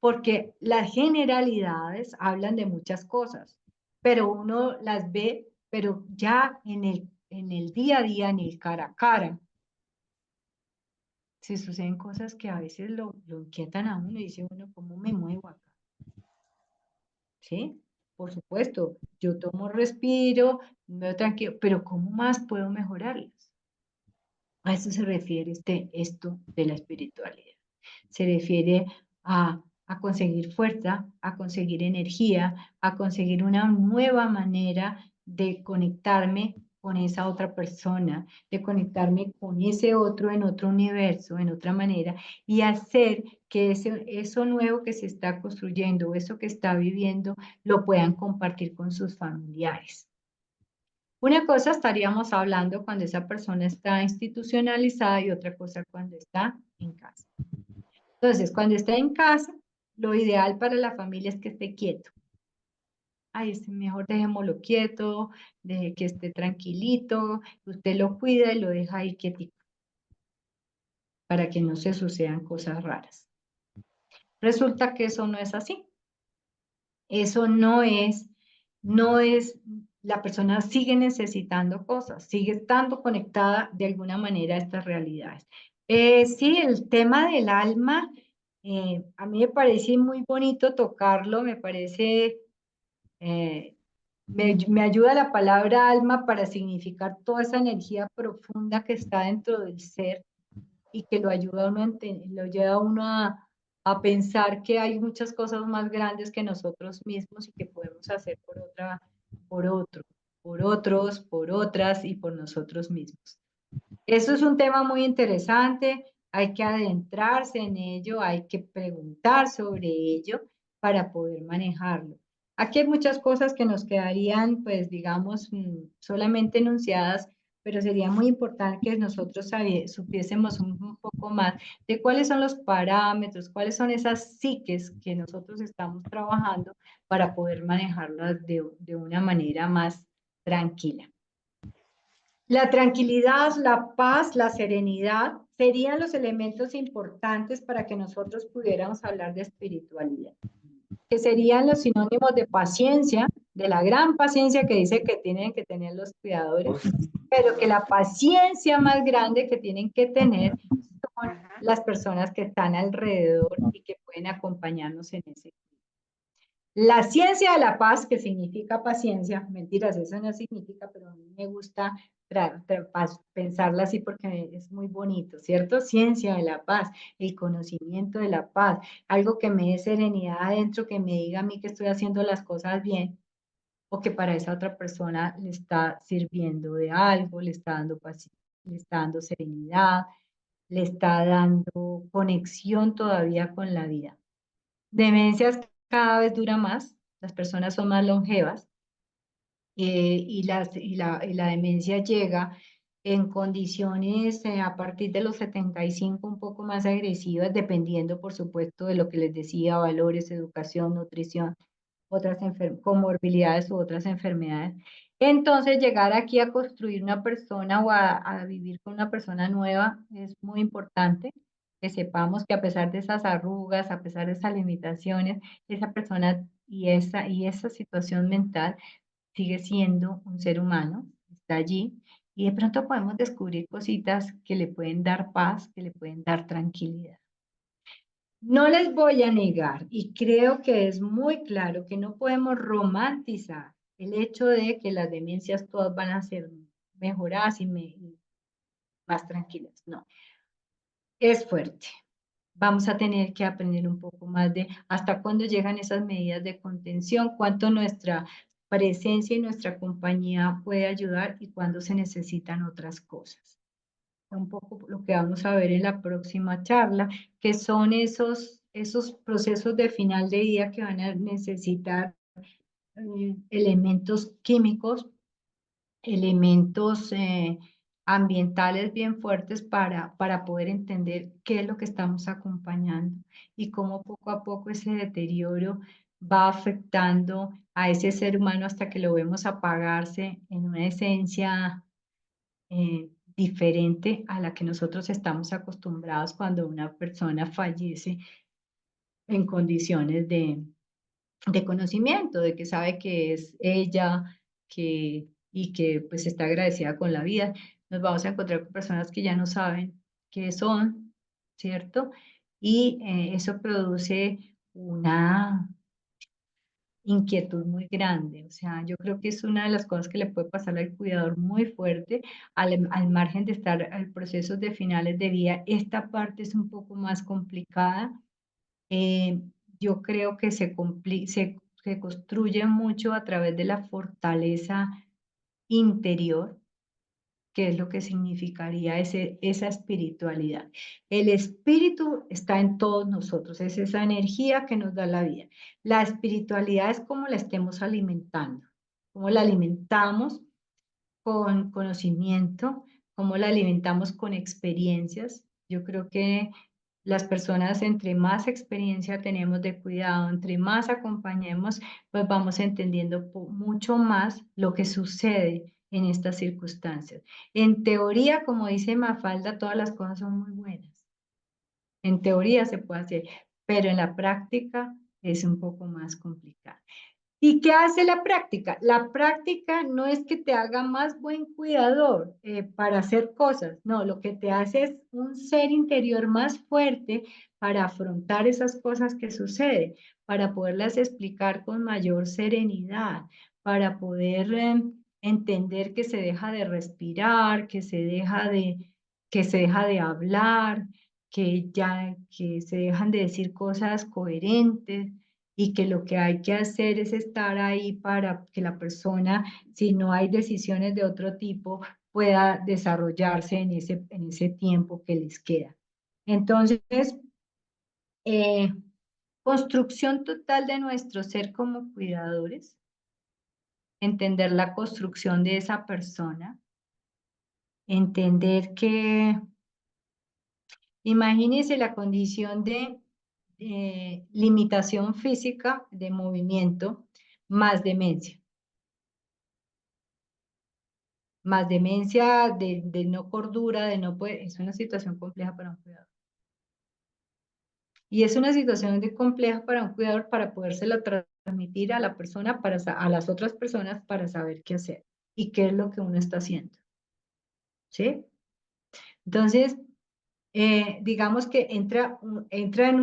Porque las generalidades hablan de muchas cosas, pero uno las ve, pero ya en el día a día, en el cara a cara, se suceden cosas que a veces lo inquietan a uno y dice uno, ¿cómo me muevo acá? ¿Sí? Por supuesto, yo tomo respiro, me veo tranquilo, pero ¿cómo más puedo mejorarlas? A eso se refiere esto de la espiritualidad. Se refiere a conseguir fuerza, a conseguir energía, a conseguir una nueva manera de conectarme con esa otra persona, de conectarme con ese otro en otro universo, en otra manera, y hacer que eso nuevo que se está construyendo, eso que está viviendo, lo puedan compartir con sus familiares. Una cosa estaríamos hablando cuando esa persona está institucionalizada y otra cosa cuando está en casa. Entonces, cuando está en casa, lo ideal para la familia es que esté quieto. Ay, es mejor dejémoslo quieto, deje que esté tranquilito, usted lo cuida y lo deja ahí quietito para que no se sucedan cosas raras. Resulta que eso no es así. Eso no es, la persona sigue necesitando cosas, sigue estando conectada de alguna manera a estas realidades. Sí, el tema del alma, a mí me parece muy bonito tocarlo, me parece, me ayuda la palabra alma para significar toda esa energía profunda que está dentro del ser y que lo ayuda a uno, lo lleva a uno a pensar que hay muchas cosas más grandes que nosotros mismos y que podemos hacer por otro, por otros, por otras y por nosotros mismos. Eso es un tema muy interesante, hay que adentrarse en ello, hay que preguntar sobre ello para poder manejarlo. Aquí hay muchas cosas que nos quedarían, pues, digamos, solamente enunciadas, pero sería muy importante que nosotros supiésemos un poco más de cuáles son los parámetros, cuáles son esas psiques que nosotros estamos trabajando para poder manejarlas de una manera más tranquila. La tranquilidad, la paz, la serenidad serían los elementos importantes para que nosotros pudiéramos hablar de espiritualidad, que serían los sinónimos de paciencia, de la gran paciencia que dice que tienen que tener los cuidadores, pero que la paciencia más grande que tienen que tener son las personas que están alrededor y que pueden acompañarnos en ese. La ciencia de la paz, que significa paciencia, mentiras, eso no significa, pero a mí me gusta pensarla así porque es muy bonito, ¿cierto? Ciencia de la paz, el conocimiento de la paz, algo que me dé serenidad adentro, que me diga a mí que estoy haciendo las cosas bien o que para esa otra persona le está sirviendo de algo, le está dando paz, le está dando serenidad, le está dando conexión todavía con la vida. Demencias cada vez dura más, las personas son más longevas y la demencia llega en condiciones a partir de los 75 un poco más agresivas, dependiendo por supuesto de lo que les decía, valores, educación, nutrición, otras comorbilidades u otras enfermedades. Entonces, llegar aquí a construir una persona o a vivir con una persona nueva es muy importante, que sepamos que a pesar de esas arrugas, a pesar de esas limitaciones, esa persona y esa situación mental sigue siendo un ser humano, está allí, y de pronto podemos descubrir cositas que le pueden dar paz, que le pueden dar tranquilidad. No les voy a negar, y creo que es muy claro que no podemos romantizar el hecho de que las demencias todas van a ser mejoradas y más tranquilas. No, es fuerte. Vamos a tener que aprender un poco más de hasta cuándo llegan esas medidas de contención, cuánto nuestra presencia y nuestra compañía puede ayudar y cuándo se necesitan otras cosas. Un poco lo que vamos a ver en la próxima charla, que son esos procesos de final de vida que van a necesitar elementos químicos, elementos ambientales bien fuertes para poder entender qué es lo que estamos acompañando y cómo poco a poco ese deterioro va afectando a ese ser humano hasta que lo vemos apagarse en una esencia diferente a la que nosotros estamos acostumbrados cuando una persona fallece en condiciones de conocimiento, de que sabe que es ella y que pues está agradecida con la vida. Nos vamos a encontrar con personas que ya no saben qué son, ¿cierto? Y eso produce una inquietud muy grande. O sea, yo creo que es una de las cosas que le puede pasar al cuidador muy fuerte, al margen de estar al procesos de finales de vida. Esta parte es un poco más complicada. Eh, yo creo que se construye mucho a través de la fortaleza interior, que es lo que significaría esa espiritualidad. El espíritu está en todos nosotros, es esa energía que nos da la vida. La espiritualidad es como la estemos alimentando, cómo la alimentamos con conocimiento, cómo la alimentamos con experiencias. Yo creo que las personas, entre más experiencia tenemos de cuidado, entre más acompañemos, pues vamos entendiendo mucho más lo que sucede en estas circunstancias. En teoría, como dice Mafalda, todas las cosas son muy buenas. En teoría se puede hacer, pero en la práctica es un poco más complicado. ¿Y qué hace la práctica? La práctica no es que te haga más buen cuidador para hacer cosas, no, lo que te hace es un ser interior más fuerte para afrontar esas cosas que suceden, para poderlas explicar con mayor serenidad, para poder entender que se deja de respirar, que se deja que se deja de hablar, que se dejan de decir cosas coherentes y que lo que hay que hacer es estar ahí para que la persona, si no hay decisiones de otro tipo, pueda desarrollarse en ese tiempo que les queda. Entonces, eh, construcción total de nuestro ser como cuidadores, entender la construcción de esa persona, entender que, imagínese la condición de limitación física de movimiento más demencia de no cordura, de no poder, es una situación compleja para un cuidador. Y es una situación compleja para un cuidador para podérsela transmitir a la persona, a las otras personas para saber qué hacer y qué es lo que uno está haciendo. ¿Sí? Entonces, digamos que entra en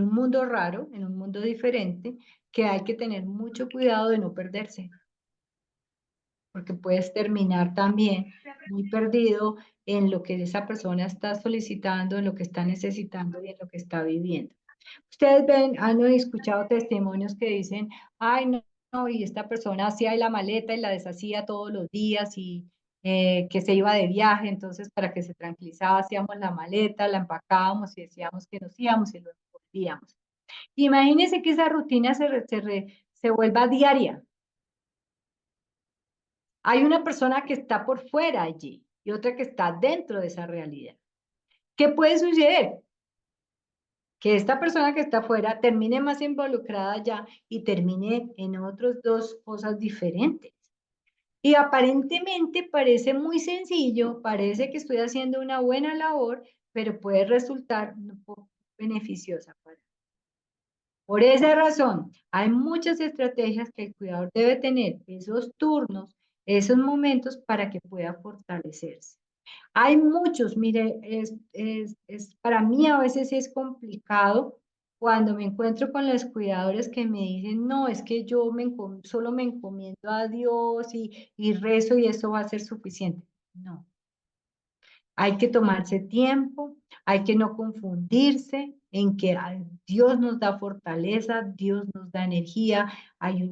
un mundo raro, en un mundo diferente, que hay que tener mucho cuidado de no perderse, porque puedes terminar también muy perdido en lo que esa persona está solicitando, en lo que está necesitando y en lo que está viviendo. Ustedes han escuchado testimonios que dicen, ay, no, no, y esta persona hacía la maleta y la deshacía todos los días y que se iba de viaje, entonces para que se tranquilizaba hacíamos la maleta, la empacábamos y decíamos que nos íbamos y luego volvíamos. Imagínense que esa rutina se vuelva diaria. Hay una persona que está por fuera allí y otra que está dentro de esa realidad. ¿Qué puede suceder? Que esta persona que está afuera termine más involucrada ya y termine en otras dos cosas diferentes. Y aparentemente parece muy sencillo, parece que estoy haciendo una buena labor, pero puede resultar un poco beneficiosa para mí. Por esa razón, hay muchas estrategias que el cuidador debe tener, esos turnos, esos momentos para que pueda fortalecerse. Hay muchos, mire, para mí a veces es complicado cuando me encuentro con los cuidadores que me dicen, no, es que yo solo me encomiendo a Dios y rezo y eso va a ser suficiente. No, hay que tomarse tiempo, hay que no confundirse en que Dios nos da fortaleza, Dios nos da energía.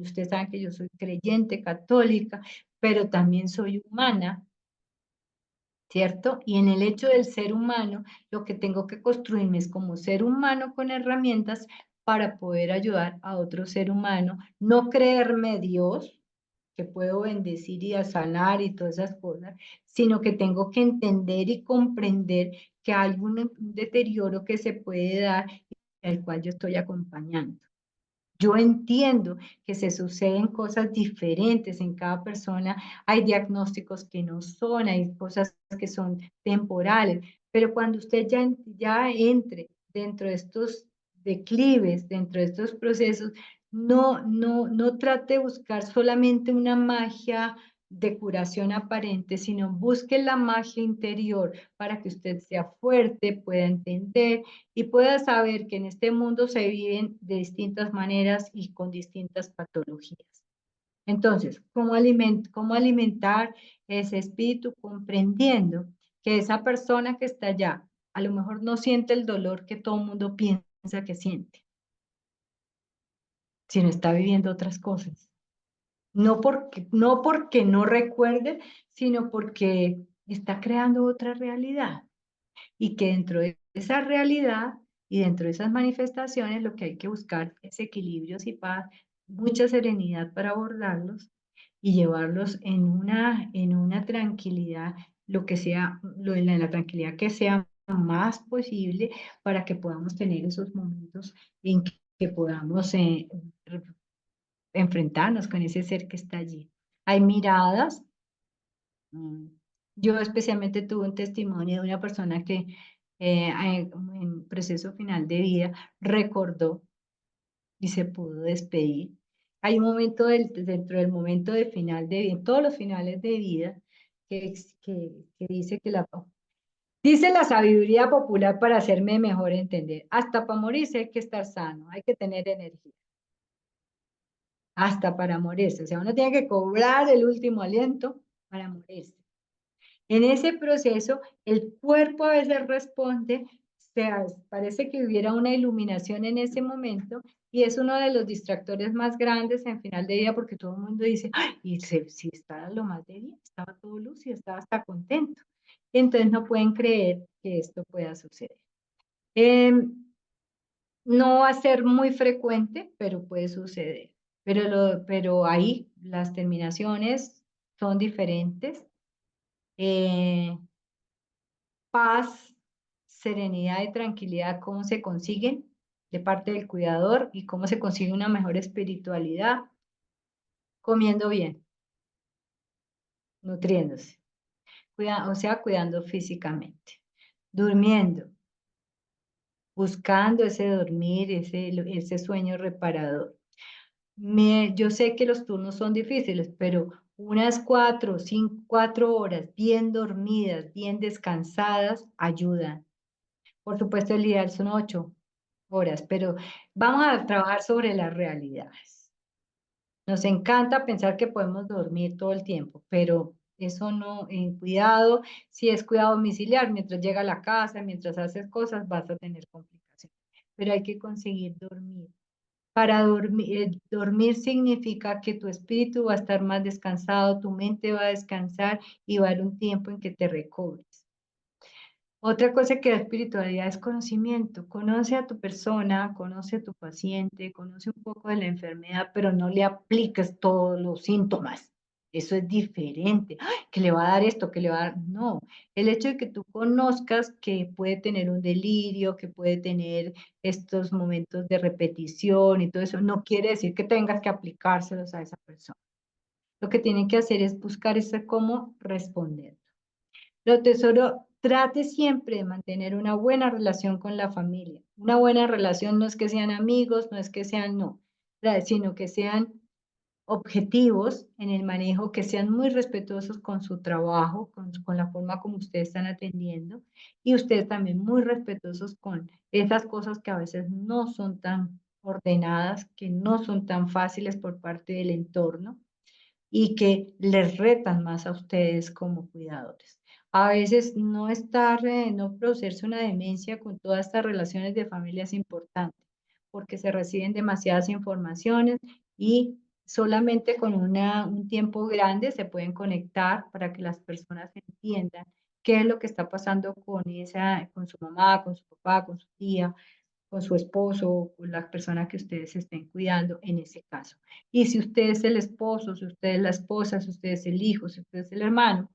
Ustedes saben que yo soy creyente católica, pero también soy humana, ¿cierto? Y en el hecho del ser humano, lo que tengo que construirme es como ser humano con herramientas para poder ayudar a otro ser humano, no creerme Dios, que puedo bendecir y a sanar y todas esas cosas, sino que tengo que entender y comprender que hay un deterioro que se puede dar y al cual yo estoy acompañando. Yo entiendo que se suceden cosas diferentes en cada persona, hay diagnósticos que no son, hay cosas que son temporales, pero cuando usted ya entre dentro de estos declives, dentro de estos procesos, no trate de buscar solamente una magia de curación aparente, sino busque la magia interior para que usted sea fuerte, pueda entender y pueda saber que en este mundo se viven de distintas maneras y con distintas patologías. Entonces, cómo alimentar ese espíritu comprendiendo que esa persona que está allá a lo mejor no siente el dolor que todo el mundo piensa que siente, sino está viviendo otras cosas? No porque no recuerde, sino porque está creando otra realidad. Y que dentro de esa realidad y dentro de esas manifestaciones lo que hay que buscar es equilibrios y paz, mucha serenidad para abordarlos y llevarlos en una tranquilidad, lo que sea, en la tranquilidad que sea más posible para que podamos tener esos momentos en que podamos enfrentarnos con ese ser que está allí. Hay miradas. Yo especialmente tuve un testimonio de una persona que en proceso final de vida recordó y se pudo despedir. Hay un momento dentro del momento de final de vida, en todos los finales de vida, que dice dice la sabiduría popular para hacerme mejor entender. Hasta para morirse hay que estar sano, hay que tener energía. Hasta para morirse. O sea, uno tiene que cobrar el último aliento para morirse. En ese proceso, el cuerpo a veces responde, parece que hubiera una iluminación en ese momento, y es uno de los distractores más grandes en final de día, porque todo el mundo dice, ¡ay! Y si estaba lo más de día, estaba todo lúcido, estaba hasta contento. Entonces no pueden creer que esto pueda suceder. No va a ser muy frecuente, pero puede suceder. Pero ahí las terminaciones son diferentes. Paz, serenidad y tranquilidad, ¿cómo se consiguen? De parte del cuidador, y cómo se consigue una mejor espiritualidad, comiendo bien, nutriéndose, o sea, cuidando físicamente, durmiendo, buscando ese dormir, ese sueño reparador. Yo sé que los turnos son difíciles, pero unas 4 horas bien dormidas, bien descansadas, ayudan. Por supuesto, el ideal son 8 horas, pero vamos a trabajar sobre las realidades. Nos encanta pensar que podemos dormir todo el tiempo, pero eso no, en cuidado, si es cuidado domiciliar, mientras llega a la casa, mientras haces cosas, vas a tener complicaciones. Pero hay que conseguir dormir. Para dormir significa que tu espíritu va a estar más descansado, tu mente va a descansar y va a haber un tiempo en que te recobres. Otra cosa que da espiritualidad es conocimiento. Conoce a tu persona, conoce a tu paciente, conoce un poco de la enfermedad, pero no le apliques todos los síntomas. Eso es diferente. ¡Ay! Que le va a dar esto, que le va a dar. No. El hecho de que tú conozcas que puede tener un delirio, que puede tener estos momentos de repetición y todo eso, no quiere decir que tengas que aplicárselos a esa persona. Lo que tienen que hacer es buscar ese cómo responder. Lo tesoro, trate siempre de mantener una buena relación con la familia. Una buena relación no es que sean amigos, no es que sean, no, sino que sean objetivos en el manejo, que sean muy respetuosos con su trabajo, con la forma como ustedes están atendiendo, y ustedes también muy respetuosos con esas cosas que a veces no son tan ordenadas, que no son tan fáciles por parte del entorno y que les retan más a ustedes como cuidadores. A veces no producirse una demencia con todas estas relaciones de familia es importante, porque se reciben demasiadas informaciones y solamente con un tiempo grande se pueden conectar para que las personas entiendan qué es lo que está pasando con su mamá, con su papá, con su tía, con su esposo, con la persona que ustedes estén cuidando en ese caso. Y si usted es el esposo, si usted es la esposa, si usted es el hijo, si usted es el hermano,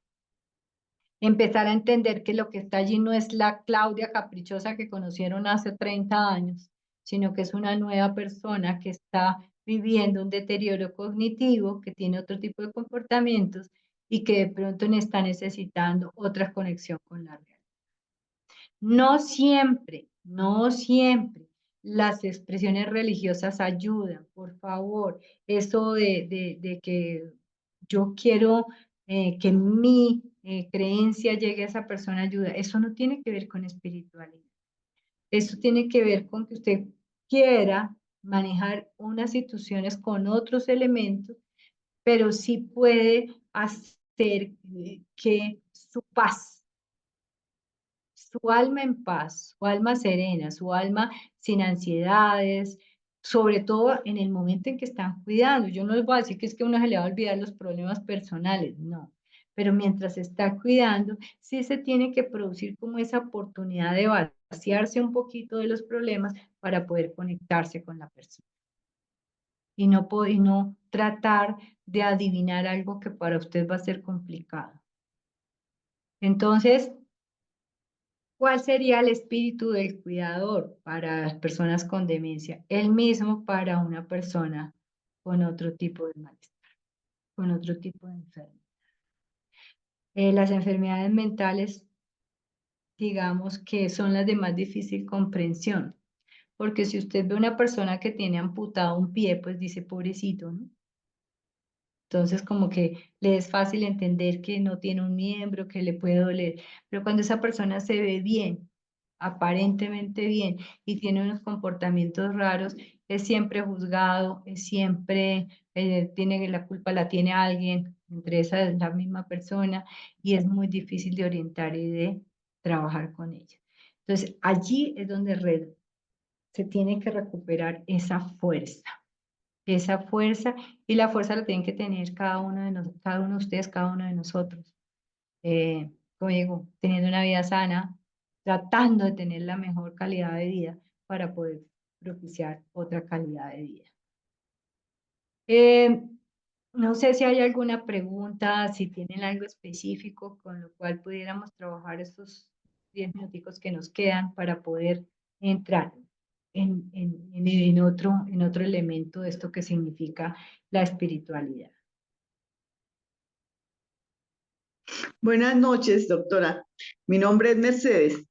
empezar a entender que lo que está allí no es la Claudia caprichosa que conocieron hace 30 años, sino que es una nueva persona que está viviendo un deterioro cognitivo, que tiene otro tipo de comportamientos y que de pronto está necesitando otra conexión con la realidad. No siempre las expresiones religiosas ayudan, por favor. Eso de que yo quiero que mi creencia llegue a esa persona ayuda, eso no tiene que ver con espiritualidad. Eso tiene que ver con que usted quiera manejar unas situaciones con otros elementos, pero sí puede hacer que su paz, su alma en paz, su alma serena, su alma sin ansiedades, sobre todo en el momento en que están cuidando. Yo no les voy a decir que es que a uno se le va a olvidar los problemas personales, no. Pero mientras está cuidando, sí se tiene que producir como esa oportunidad de vaciarse un poquito de los problemas para poder conectarse con la persona. Y no tratar de adivinar algo que para usted va a ser complicado. Entonces, ¿cuál sería el espíritu del cuidador para las personas con demencia? El mismo para una persona con otro tipo de malestar, con otro tipo de enfermedad. Las enfermedades mentales, digamos que son las de más difícil comprensión, porque si usted ve una persona que tiene amputado un pie, pues dice, pobrecito, ¿no? Entonces, como que le es fácil entender que no tiene un miembro, que le puede doler, pero cuando esa persona se ve bien, aparentemente bien, y tiene unos comportamientos raros, es siempre juzgado, es siempre tiene la culpa, la tiene alguien, entre esas la misma persona, y es muy difícil de orientar y de trabajar con ella. Entonces, allí es donde se tiene que recuperar esa fuerza, y la fuerza la tienen que tener cada uno de ustedes, cada uno de nosotros. Como digo, teniendo una vida sana, tratando de tener la mejor calidad de vida para poder propiciar otra calidad de vida. No sé si hay alguna pregunta, si tienen algo específico con lo cual pudiéramos trabajar estos 10 minuticos que nos quedan para poder entrar en otro elemento de esto que significa la espiritualidad. Buenas noches, doctora. Mi nombre es Mercedes.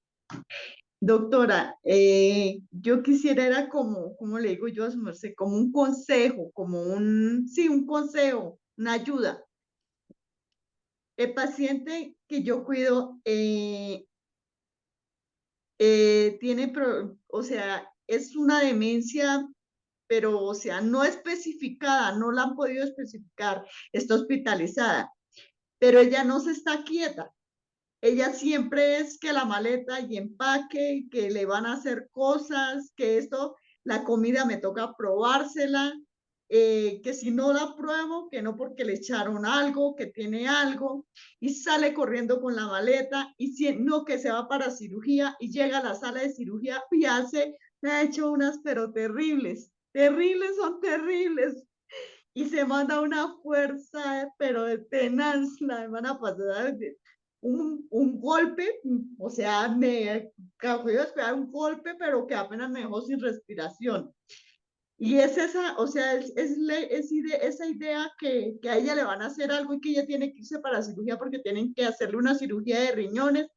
Doctora, yo quisiera, era como, ¿cómo le digo yo a su merced? Como un consejo, sí, un consejo, una ayuda. El paciente que yo cuido o sea, es una demencia, pero, o sea, no especificada, no la han podido especificar, está hospitalizada, pero ella no se está quieta. Ella siempre es que la maleta y empaque, que le van a hacer cosas, que esto, la comida me toca probársela, que si no la pruebo, que no porque le echaron algo, que tiene algo, y sale corriendo con la maleta, y si no, que se va para cirugía, y llega a la sala de cirugía y me ha hecho unas, pero terribles, terribles son terribles, y se manda una fuerza, pero de tenaz. La semana pasada, un golpe, o sea, me fui a esperar un golpe, pero que apenas me dejó sin respiración. Y es esa, o sea, esa idea que a ella le van a hacer algo y que ella tiene que irse para cirugía porque tienen que hacerle una cirugía de riñones,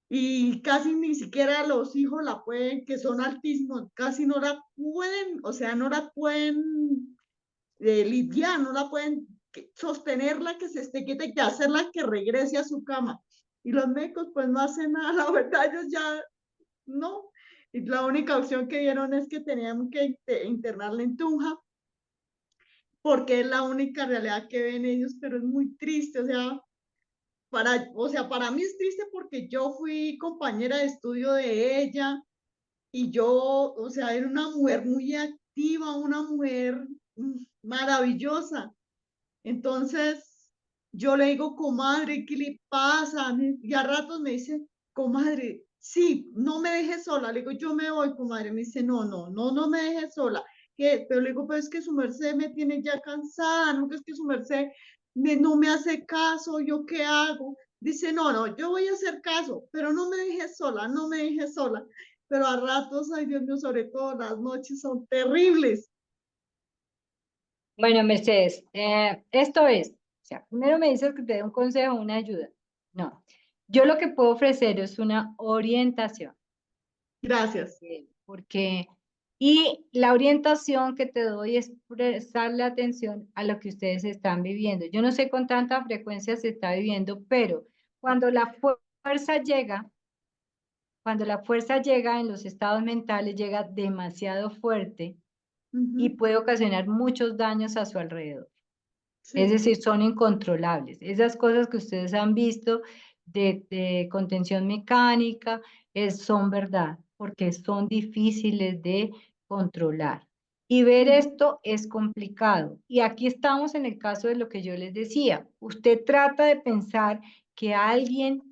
y casi ni siquiera los hijos la pueden, que son altísimos, casi no la pueden, o sea, no la pueden lidiar, no la pueden sostenerla, que se esté quieta, y que hacerla que regrese a su cama. Y los médicos pues no hacen nada, la verdad ellos ya no. Y la única opción que dieron es que tenían que internarla en Tunja, porque es la única realidad que ven ellos, pero es muy triste, o sea, para mí es triste porque yo fui compañera de estudio de ella, y yo, o sea, era una mujer muy activa, una mujer maravillosa. Entonces, yo le digo, comadre, ¿qué le pasa? Y a ratos me dice, comadre, sí, no me dejes sola. Le digo, yo me voy, comadre. Me dice, no me dejes sola. ¿Qué? Pero le digo, pues es que su merced me tiene ya cansada, no, que es que su merced no me hace caso, ¿yo qué hago? Dice, no, yo voy a hacer caso, pero no me dejes sola, no me dejes sola. Pero a ratos, ay Dios mío, sobre todo las noches son terribles. Bueno, Mercedes, esto es, o sea, primero me dices que te dé un consejo, una ayuda. No, yo lo que puedo ofrecer es una orientación. Gracias. Porque, y la orientación que te doy es prestarle atención a lo que ustedes están viviendo. Yo no sé con tanta frecuencia se está viviendo, pero cuando la fuerza llega, cuando la fuerza llega en los estados mentales, llega demasiado fuerte y puede ocasionar muchos daños a su alrededor. Sí. Es decir, son incontrolables. Esas cosas que ustedes han visto de contención mecánica son verdad, porque son difíciles de controlar. Y ver esto es complicado. Y aquí estamos en el caso de lo que yo les decía. Usted trata de pensar que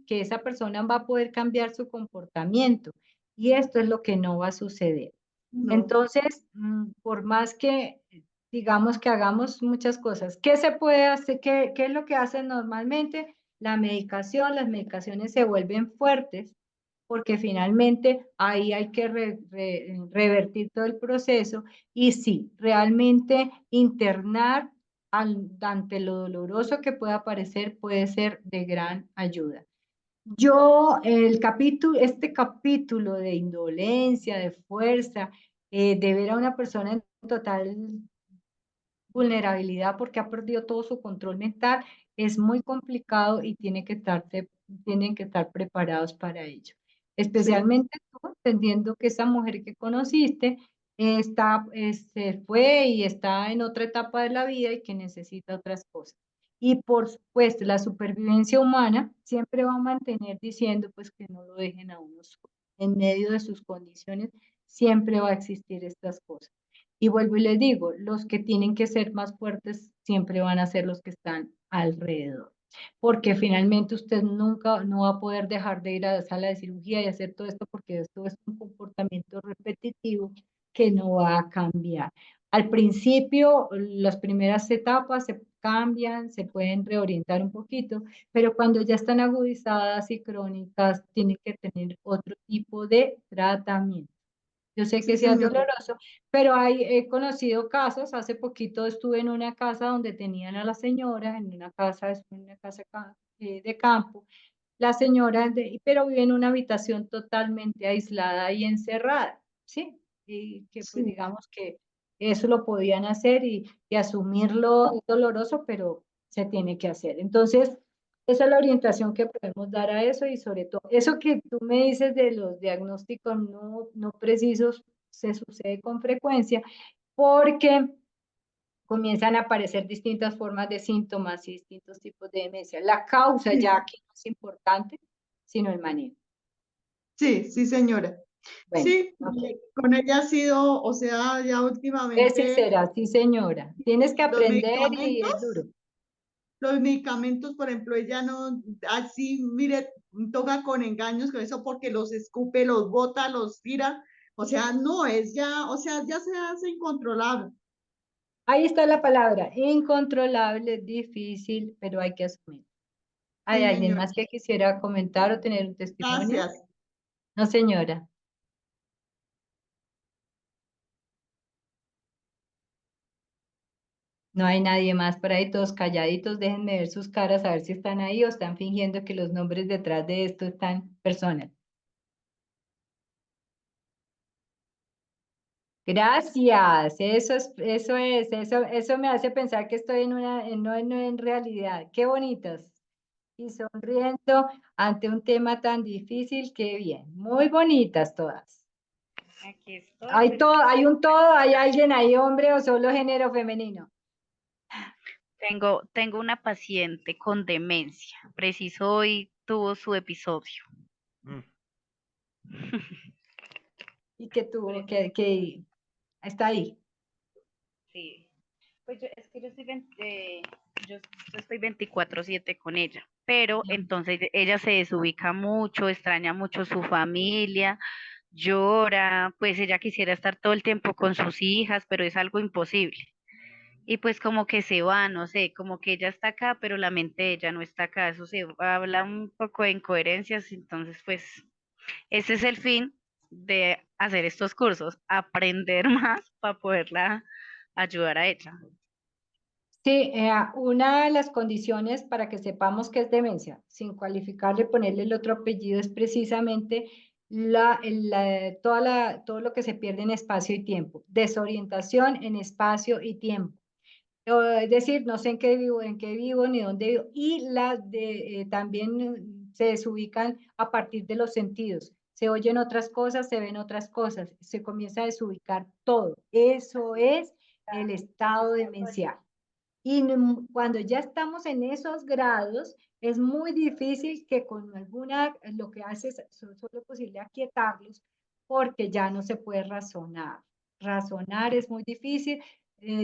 esa persona va a poder cambiar su comportamiento. Y esto es lo que no va a suceder. No. Entonces, por más que digamos que hagamos muchas cosas, ¿qué se puede hacer? ¿Qué es lo que hacen normalmente? La medicación, las medicaciones se vuelven fuertes porque finalmente ahí hay que revertir todo el proceso, y sí, realmente internar ante lo doloroso que pueda parecer puede ser de gran ayuda. Este capítulo de indolencia, de fuerza, de ver a una persona en total vulnerabilidad porque ha perdido todo su control mental, es muy complicado y tienen que estar preparados para ello. Especialmente tú, entendiendo que esa mujer que conociste se fue y está en otra etapa de la vida y que necesita otras cosas. Y por supuesto, la supervivencia humana siempre va a mantener diciendo pues que no lo dejen a uno solo. En medio de sus condiciones siempre va a existir estas cosas. Y vuelvo y les digo, los que tienen que ser más fuertes siempre van a ser los que están alrededor. Porque finalmente usted nunca no va a poder dejar de ir a la sala de cirugía y hacer todo esto porque esto es un comportamiento repetitivo que no va a cambiar. Al principio, las primeras etapas se cambian, se pueden reorientar un poquito, pero cuando ya están agudizadas y crónicas, tienen que tener otro tipo de tratamiento. Yo sé que Sí, sea señora. doloroso, pero he conocido casos, hace poquito estuve en una casa donde tenían a la señora, en una casa de campo, la señora, pero vive en una habitación totalmente aislada y encerrada, ¿sí? Y que pues Sí. digamos que eso lo podían hacer y asumirlo es doloroso, pero se tiene que hacer. Entonces, esa es la orientación que podemos dar a eso y sobre todo, eso que tú me dices de los diagnósticos no precisos se sucede con frecuencia porque comienzan a aparecer distintas formas de síntomas y distintos tipos de demencia. La causa Sí, ya aquí no es importante, sino el manejo. sí, sí, señora. Bueno, Sí, ok. con ella ha sido, o sea, ya Es últimamente sincera, sí señora. Tienes que los aprender y es medicamentos, duro. los medicamentos, por ejemplo, ella no, así, mire, toca con engaños con eso porque los escupe, los bota, los tira. O sea, no, es ya, o sea, ya se hace incontrolable. Ahí está la palabra, incontrolable, difícil, pero hay que asumir. ¿Hay Sí, alguien señora. más que quisiera comentar o tener un testimonio? Gracias. No, señora. No hay nadie más por ahí, todos calladitos. Déjenme ver sus caras, a ver si están ahí o están fingiendo que los nombres detrás de esto están personas. Gracias, eso me hace pensar que estoy no en realidad. Qué bonitos. Y sonriendo ante un tema tan difícil, qué bien. Muy bonitas todas. Aquí estoy, pero Hay un todo, hay alguien ahí, hombre o solo género femenino. tengo una paciente con demencia. Preciso hoy tuvo su episodio. Y que tuvo, que está ahí. Sí. Pues es que yo estoy 24/7 con ella, pero entonces ella se desubica mucho, extraña mucho su familia, llora, pues ella quisiera estar todo el tiempo con sus hijas, pero es algo imposible. Y pues como que se va, no sé, como que ella está acá, pero la mente de ella no está acá, eso se habla un poco de incoherencias, entonces pues ese es el fin de hacer estos cursos, aprender más para poderla ayudar a ella. Sí, una de las condiciones para que sepamos que es demencia, sin cualificarle, ponerle el otro apellido, es precisamente todo lo que se pierde en espacio y tiempo, desorientación en espacio y tiempo. Es decir, no sé en qué vivo, ni dónde vivo, y también se desubican a partir de los sentidos. Se oyen otras cosas, se ven otras cosas, se comienza a desubicar todo. Eso es el estado demencial. Y cuando ya estamos en esos grados, es muy difícil que con lo que hace es solo posible aquietarlos porque ya no se puede razonar. Razonar es muy difícil.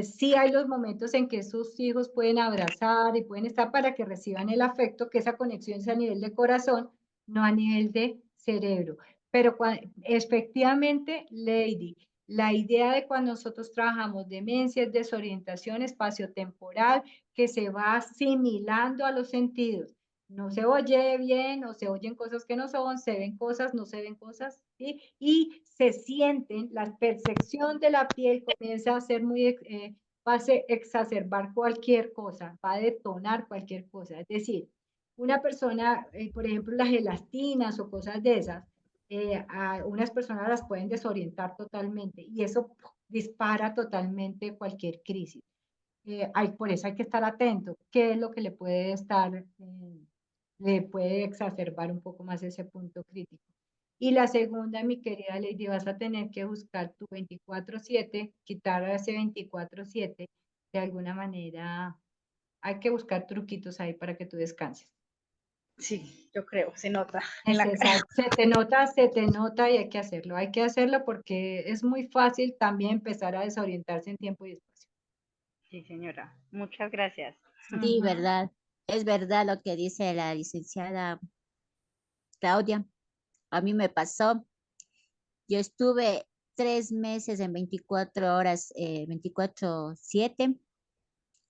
Sí hay los momentos en que sus hijos pueden abrazar y pueden estar para que reciban el afecto, que esa conexión es a nivel de corazón, no a nivel de cerebro. Pero efectivamente, Lady, la idea de cuando nosotros trabajamos demencia es desorientación espaciotemporal que se va asimilando a los sentidos. No se oye bien, no se oyen cosas que no son, se ven cosas, no se ven cosas, ¿sí? Y se sienten, la percepción de la piel comienza a ser va a exacerbar cualquier cosa, va a detonar cualquier cosa. Es decir, una persona, por ejemplo, las elastines o cosas de esas, a unas personas las pueden desorientar totalmente y eso dispara totalmente cualquier crisis. Por eso hay que estar atento. ¿Qué es lo que le puede exacerbar un poco más ese punto crítico? Y la segunda, mi querida Lady, vas a tener que buscar tu 24/7, quitar a ese 24/7, de alguna manera hay que buscar truquitos ahí para que tú descanses. Sí, yo creo, se nota en la cara. Exacto. Se te nota y hay que hacerlo porque es muy fácil también empezar a desorientarse en tiempo y espacio. Sí, señora. Muchas gracias. Sí, Ujú. verdad. Es verdad lo que dice la licenciada Claudia. A mí me pasó. Yo estuve 3 meses en 24 horas, 24/7,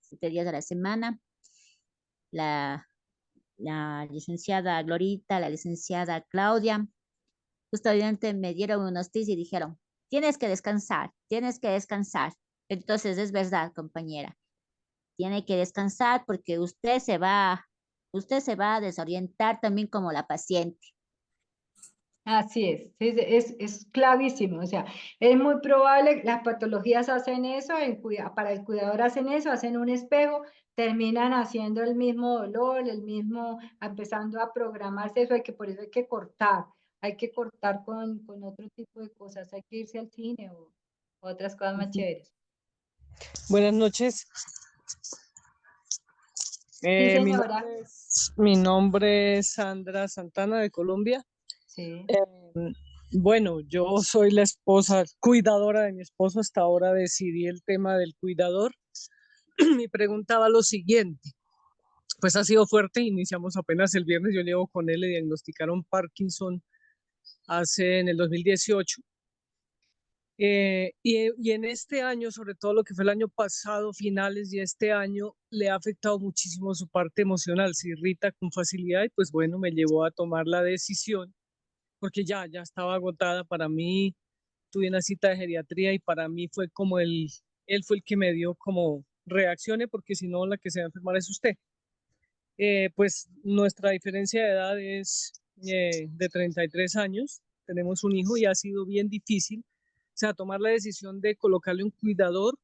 7 días a la semana. La, la licenciada Glorita, la licenciada Claudia, justamente me dieron unos tips y dijeron, tienes que descansar, tienes que descansar. Entonces es verdad, compañera, tiene que descansar porque usted se va a desorientar también como la paciente. Así es clavísimo. O sea, es muy probable, las patologías hacen eso, para el cuidador hacen eso, hacen un espejo, terminan haciendo el mismo dolor, empezando a programarse eso, por eso hay que cortar con otro tipo de cosas, hay que irse al cine o otras cosas más chéveres. Buenas noches. Sí, Mi señora. nombre es Sandra Santana de Colombia. Sí. Em, bueno, yo soy la esposa, cuidadora de mi esposo. Hasta ahora decidí el tema del cuidador. Mi pregunta va lo siguiente. Pues ha sido fuerte. Iniciamos apenas el viernes. Yo llevo con él, le diagnosticaron Parkinson en el 2018. Y en este año, sobre todo lo que fue el año pasado, finales de este año, le ha afectado muchísimo su parte emocional, se irrita con facilidad y pues bueno, me llevó a tomar la decisión porque ya estaba agotada para mí, tuve una cita de geriatría y para mí fue como él fue el que me dio como reaccione porque si no la que se va a enfermar es usted. Pues nuestra diferencia de edad es de 33 años, tenemos un hijo y ha sido bien difícil. O sea, tomar la decisión de colocarle un cuidador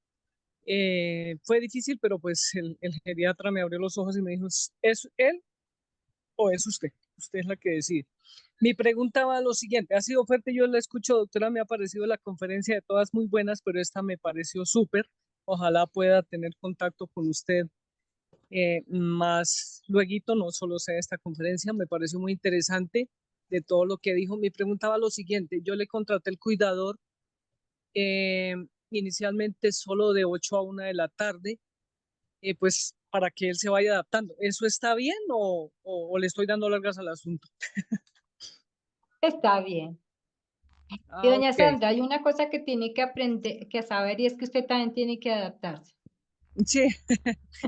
fue difícil, pero pues el geriatra me abrió los ojos y me dijo, ¿es él o es usted? Usted es la que decide. Mi pregunta va a lo siguiente, ha sido fuerte, yo la escucho, doctora, me ha parecido la conferencia de todas muy buenas, pero esta me pareció súper. Ojalá pueda tener contacto con usted más lueguito, no solo sea esta conferencia, me pareció muy interesante de todo lo que dijo. Mi pregunta va a lo siguiente, yo le contraté el cuidador eh, inicialmente solo de 8 a 1 de la tarde, pues para que él se vaya adaptando. ¿Eso está bien o le estoy dando largas al asunto? Está bien. Y Ah, doña ok. Sandra, hay una cosa que tiene que aprender, que saber, y es que usted también tiene que adaptarse. Sí,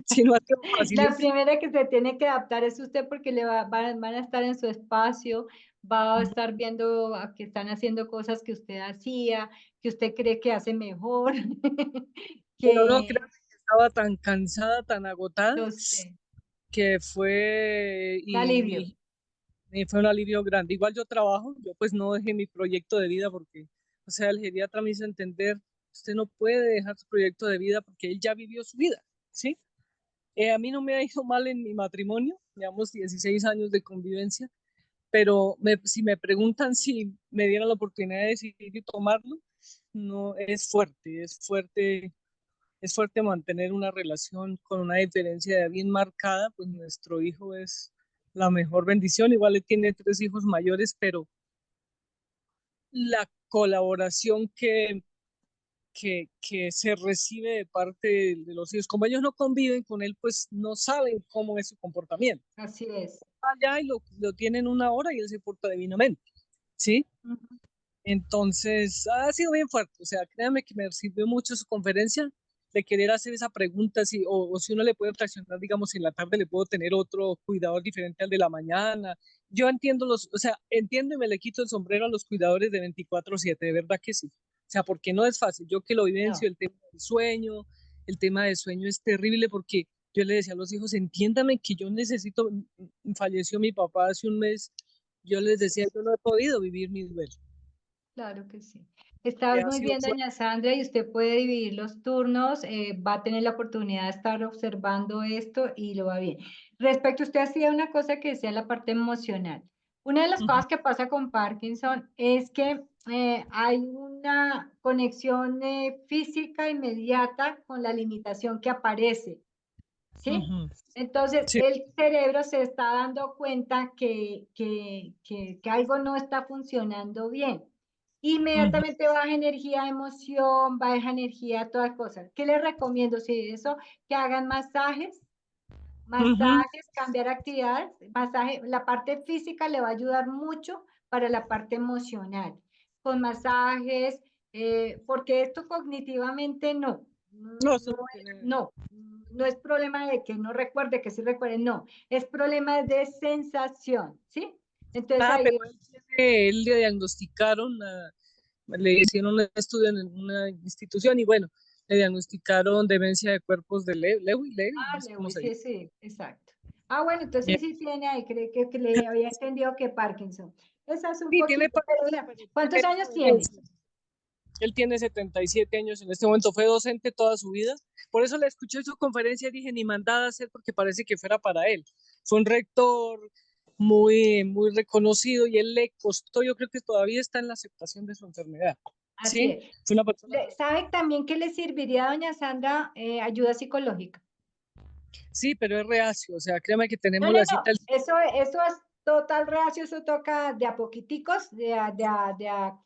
sí, no ha sido fácil. La primera que se tiene que adaptar es usted porque van a estar en su espacio, va a estar viendo que están haciendo cosas que usted hacía, que usted cree que hace mejor, Pero no, que créame que estaba tan cansada, tan agotada, yo sé, que fue, un alivio. y fue un alivio grande. Igual yo trabajo, yo pues no dejé mi proyecto de vida porque, o sea, el geriatra me hizo entender, usted no puede dejar su proyecto de vida porque él ya vivió su vida, ¿sí? A mí no me ha ido mal en mi matrimonio, llevamos 16 años de convivencia, pero si me preguntan si me dieran la oportunidad de decidir y tomarlo, no, es fuerte mantener una relación con una diferencia de edad bien marcada, pues nuestro hijo es la mejor bendición, igual él tiene 3 hijos mayores, pero la colaboración que se recibe de parte de los hijos, como ellos no conviven con él, pues no saben cómo es su comportamiento. Así es. Allá y lo tienen 1 hora y él se porta divinamente, ¿sí? Ujú. Entonces, ha sido bien fuerte. O sea, créanme que me sirvió mucho su conferencia de querer hacer esa pregunta, o si uno le puede fraccionar, digamos, si en la tarde le puedo tener otro cuidador diferente al de la mañana. Yo entiendo o sea, entiendo y me le quito el sombrero a los cuidadores de 24/7, de verdad que sí. O sea, porque no es fácil. Yo que lo vivencio, No, el tema del sueño es terrible porque yo le decía a los hijos, entiéndame que yo necesito, falleció mi papá hace un mes, yo les decía, yo no he podido vivir mi duelo. claro que sí. Está Ha muy sido bien, fuerte. doña Sandra, y usted puede dividir los turnos, va a tener la oportunidad de estar observando esto y lo va bien. Respecto, usted hacía una cosa que decía la parte emocional. Una de las Ujú. cosas que pasa con Parkinson es que hay una conexión física inmediata con la limitación que aparece, ¿sí? Ujú. Entonces, Sí. el cerebro se está dando cuenta que algo no está funcionando bien. Ujú. Inmediatamente baja energía, emoción, baja energía, todas cosas. ¿Qué les recomiendo? Si eso, que hagan masajes, Ujú. cambiar actividades, masaje, la parte física le va a ayudar mucho para la parte emocional, con masajes, porque esto cognitivamente no, No, eso no, no tiene. no, no es problema de que no recuerde, que sí recuerde, no, es problema de sensación, ¿sí? Entonces Ah, pero ahí, él le diagnosticaron, le hicieron un estudio en una institución y bueno, le diagnosticaron demencia de cuerpos de Lewy, no sé cómo Lewis, se sí, dice. sí, exacto. Ah, bueno, entonces Bien. sí tiene ahí, que le había entendido que Parkinson. Esa es un Sí, tiene poquito, pero Parkinson, pero ¿cuántos tiene años tiene? demencia. Él tiene 77 años en este momento, fue docente toda su vida. Por eso le escuché su conferencia y dije, ni mandada a hacer porque parece que fuera para él. Fue un rector muy reconocido y él le costó, yo creo que todavía está en la aceptación de su enfermedad. Así ¿Sí? es. Fue una persona. ¿Sabe también que le serviría a doña Sandra ayuda psicológica? Sí, pero es reacio, o sea, créame que No, tenemos no, la no, cita el. eso es total reacio, eso toca de a poquiticos, de a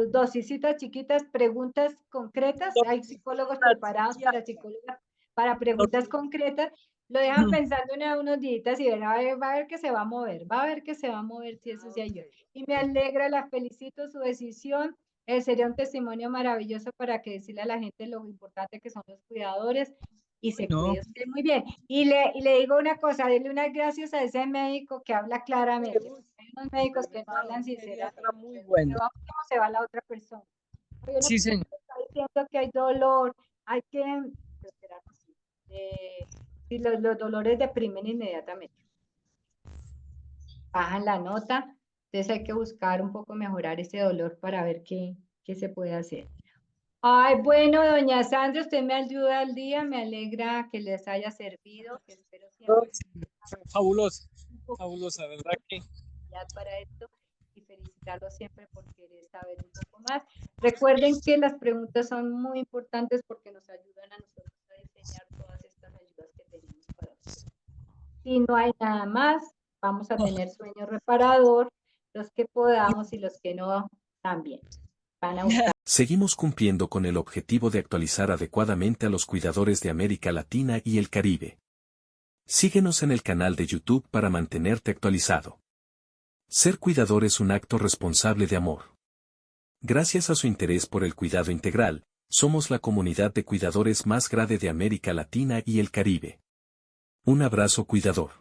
dosisitas chiquitas, preguntas concretas. Hay psicólogos preparados para psicólogas, para preguntas concretas. Lo dejan pensando unos días y va a ver que se va a mover, va a ver que se va a mover si eso se ayuda. Y me alegra, la felicito su decisión. Sería un testimonio maravilloso para que decirle a la gente lo importante que son los cuidadores y se No, cuide usted muy bien. Y le digo una cosa, dele unas gracias a ese médico que habla claramente. Hay unos médicos que no hablan un sinceramente, pediatra muy pero se bueno. va cómo se va la otra persona. Oye, una Sí, persona señor. que está diciendo que hay dolor, hay que, pero será así, si los dolores deprimen inmediatamente, bajan la nota, entonces hay que buscar un poco mejorar ese dolor para ver qué se puede hacer. Ay, bueno, doña Sandra, usted me ayuda al día, me alegra que les haya servido, que espero No, siempre sí, fabulosa, un poquito fabulosa, ¿verdad que? de oportunidad para esto y felicitarlos siempre por querer saber un poco más. Recuerden que las preguntas son muy importantes porque nos ayudan a nosotros a diseñar todas estas ayudas que tenemos para ustedes. Si no hay nada más, vamos a tener sueño reparador, los que podamos y los que no, también. Van a buscar. Seguimos cumpliendo con el objetivo de actualizar adecuadamente a los cuidadores de América Latina y el Caribe. Síguenos en el canal de YouTube para mantenerte actualizado. Ser cuidador es un acto responsable de amor. Gracias a su interés por el cuidado integral, somos la comunidad de cuidadores más grande de América Latina y el Caribe. Un abrazo cuidador.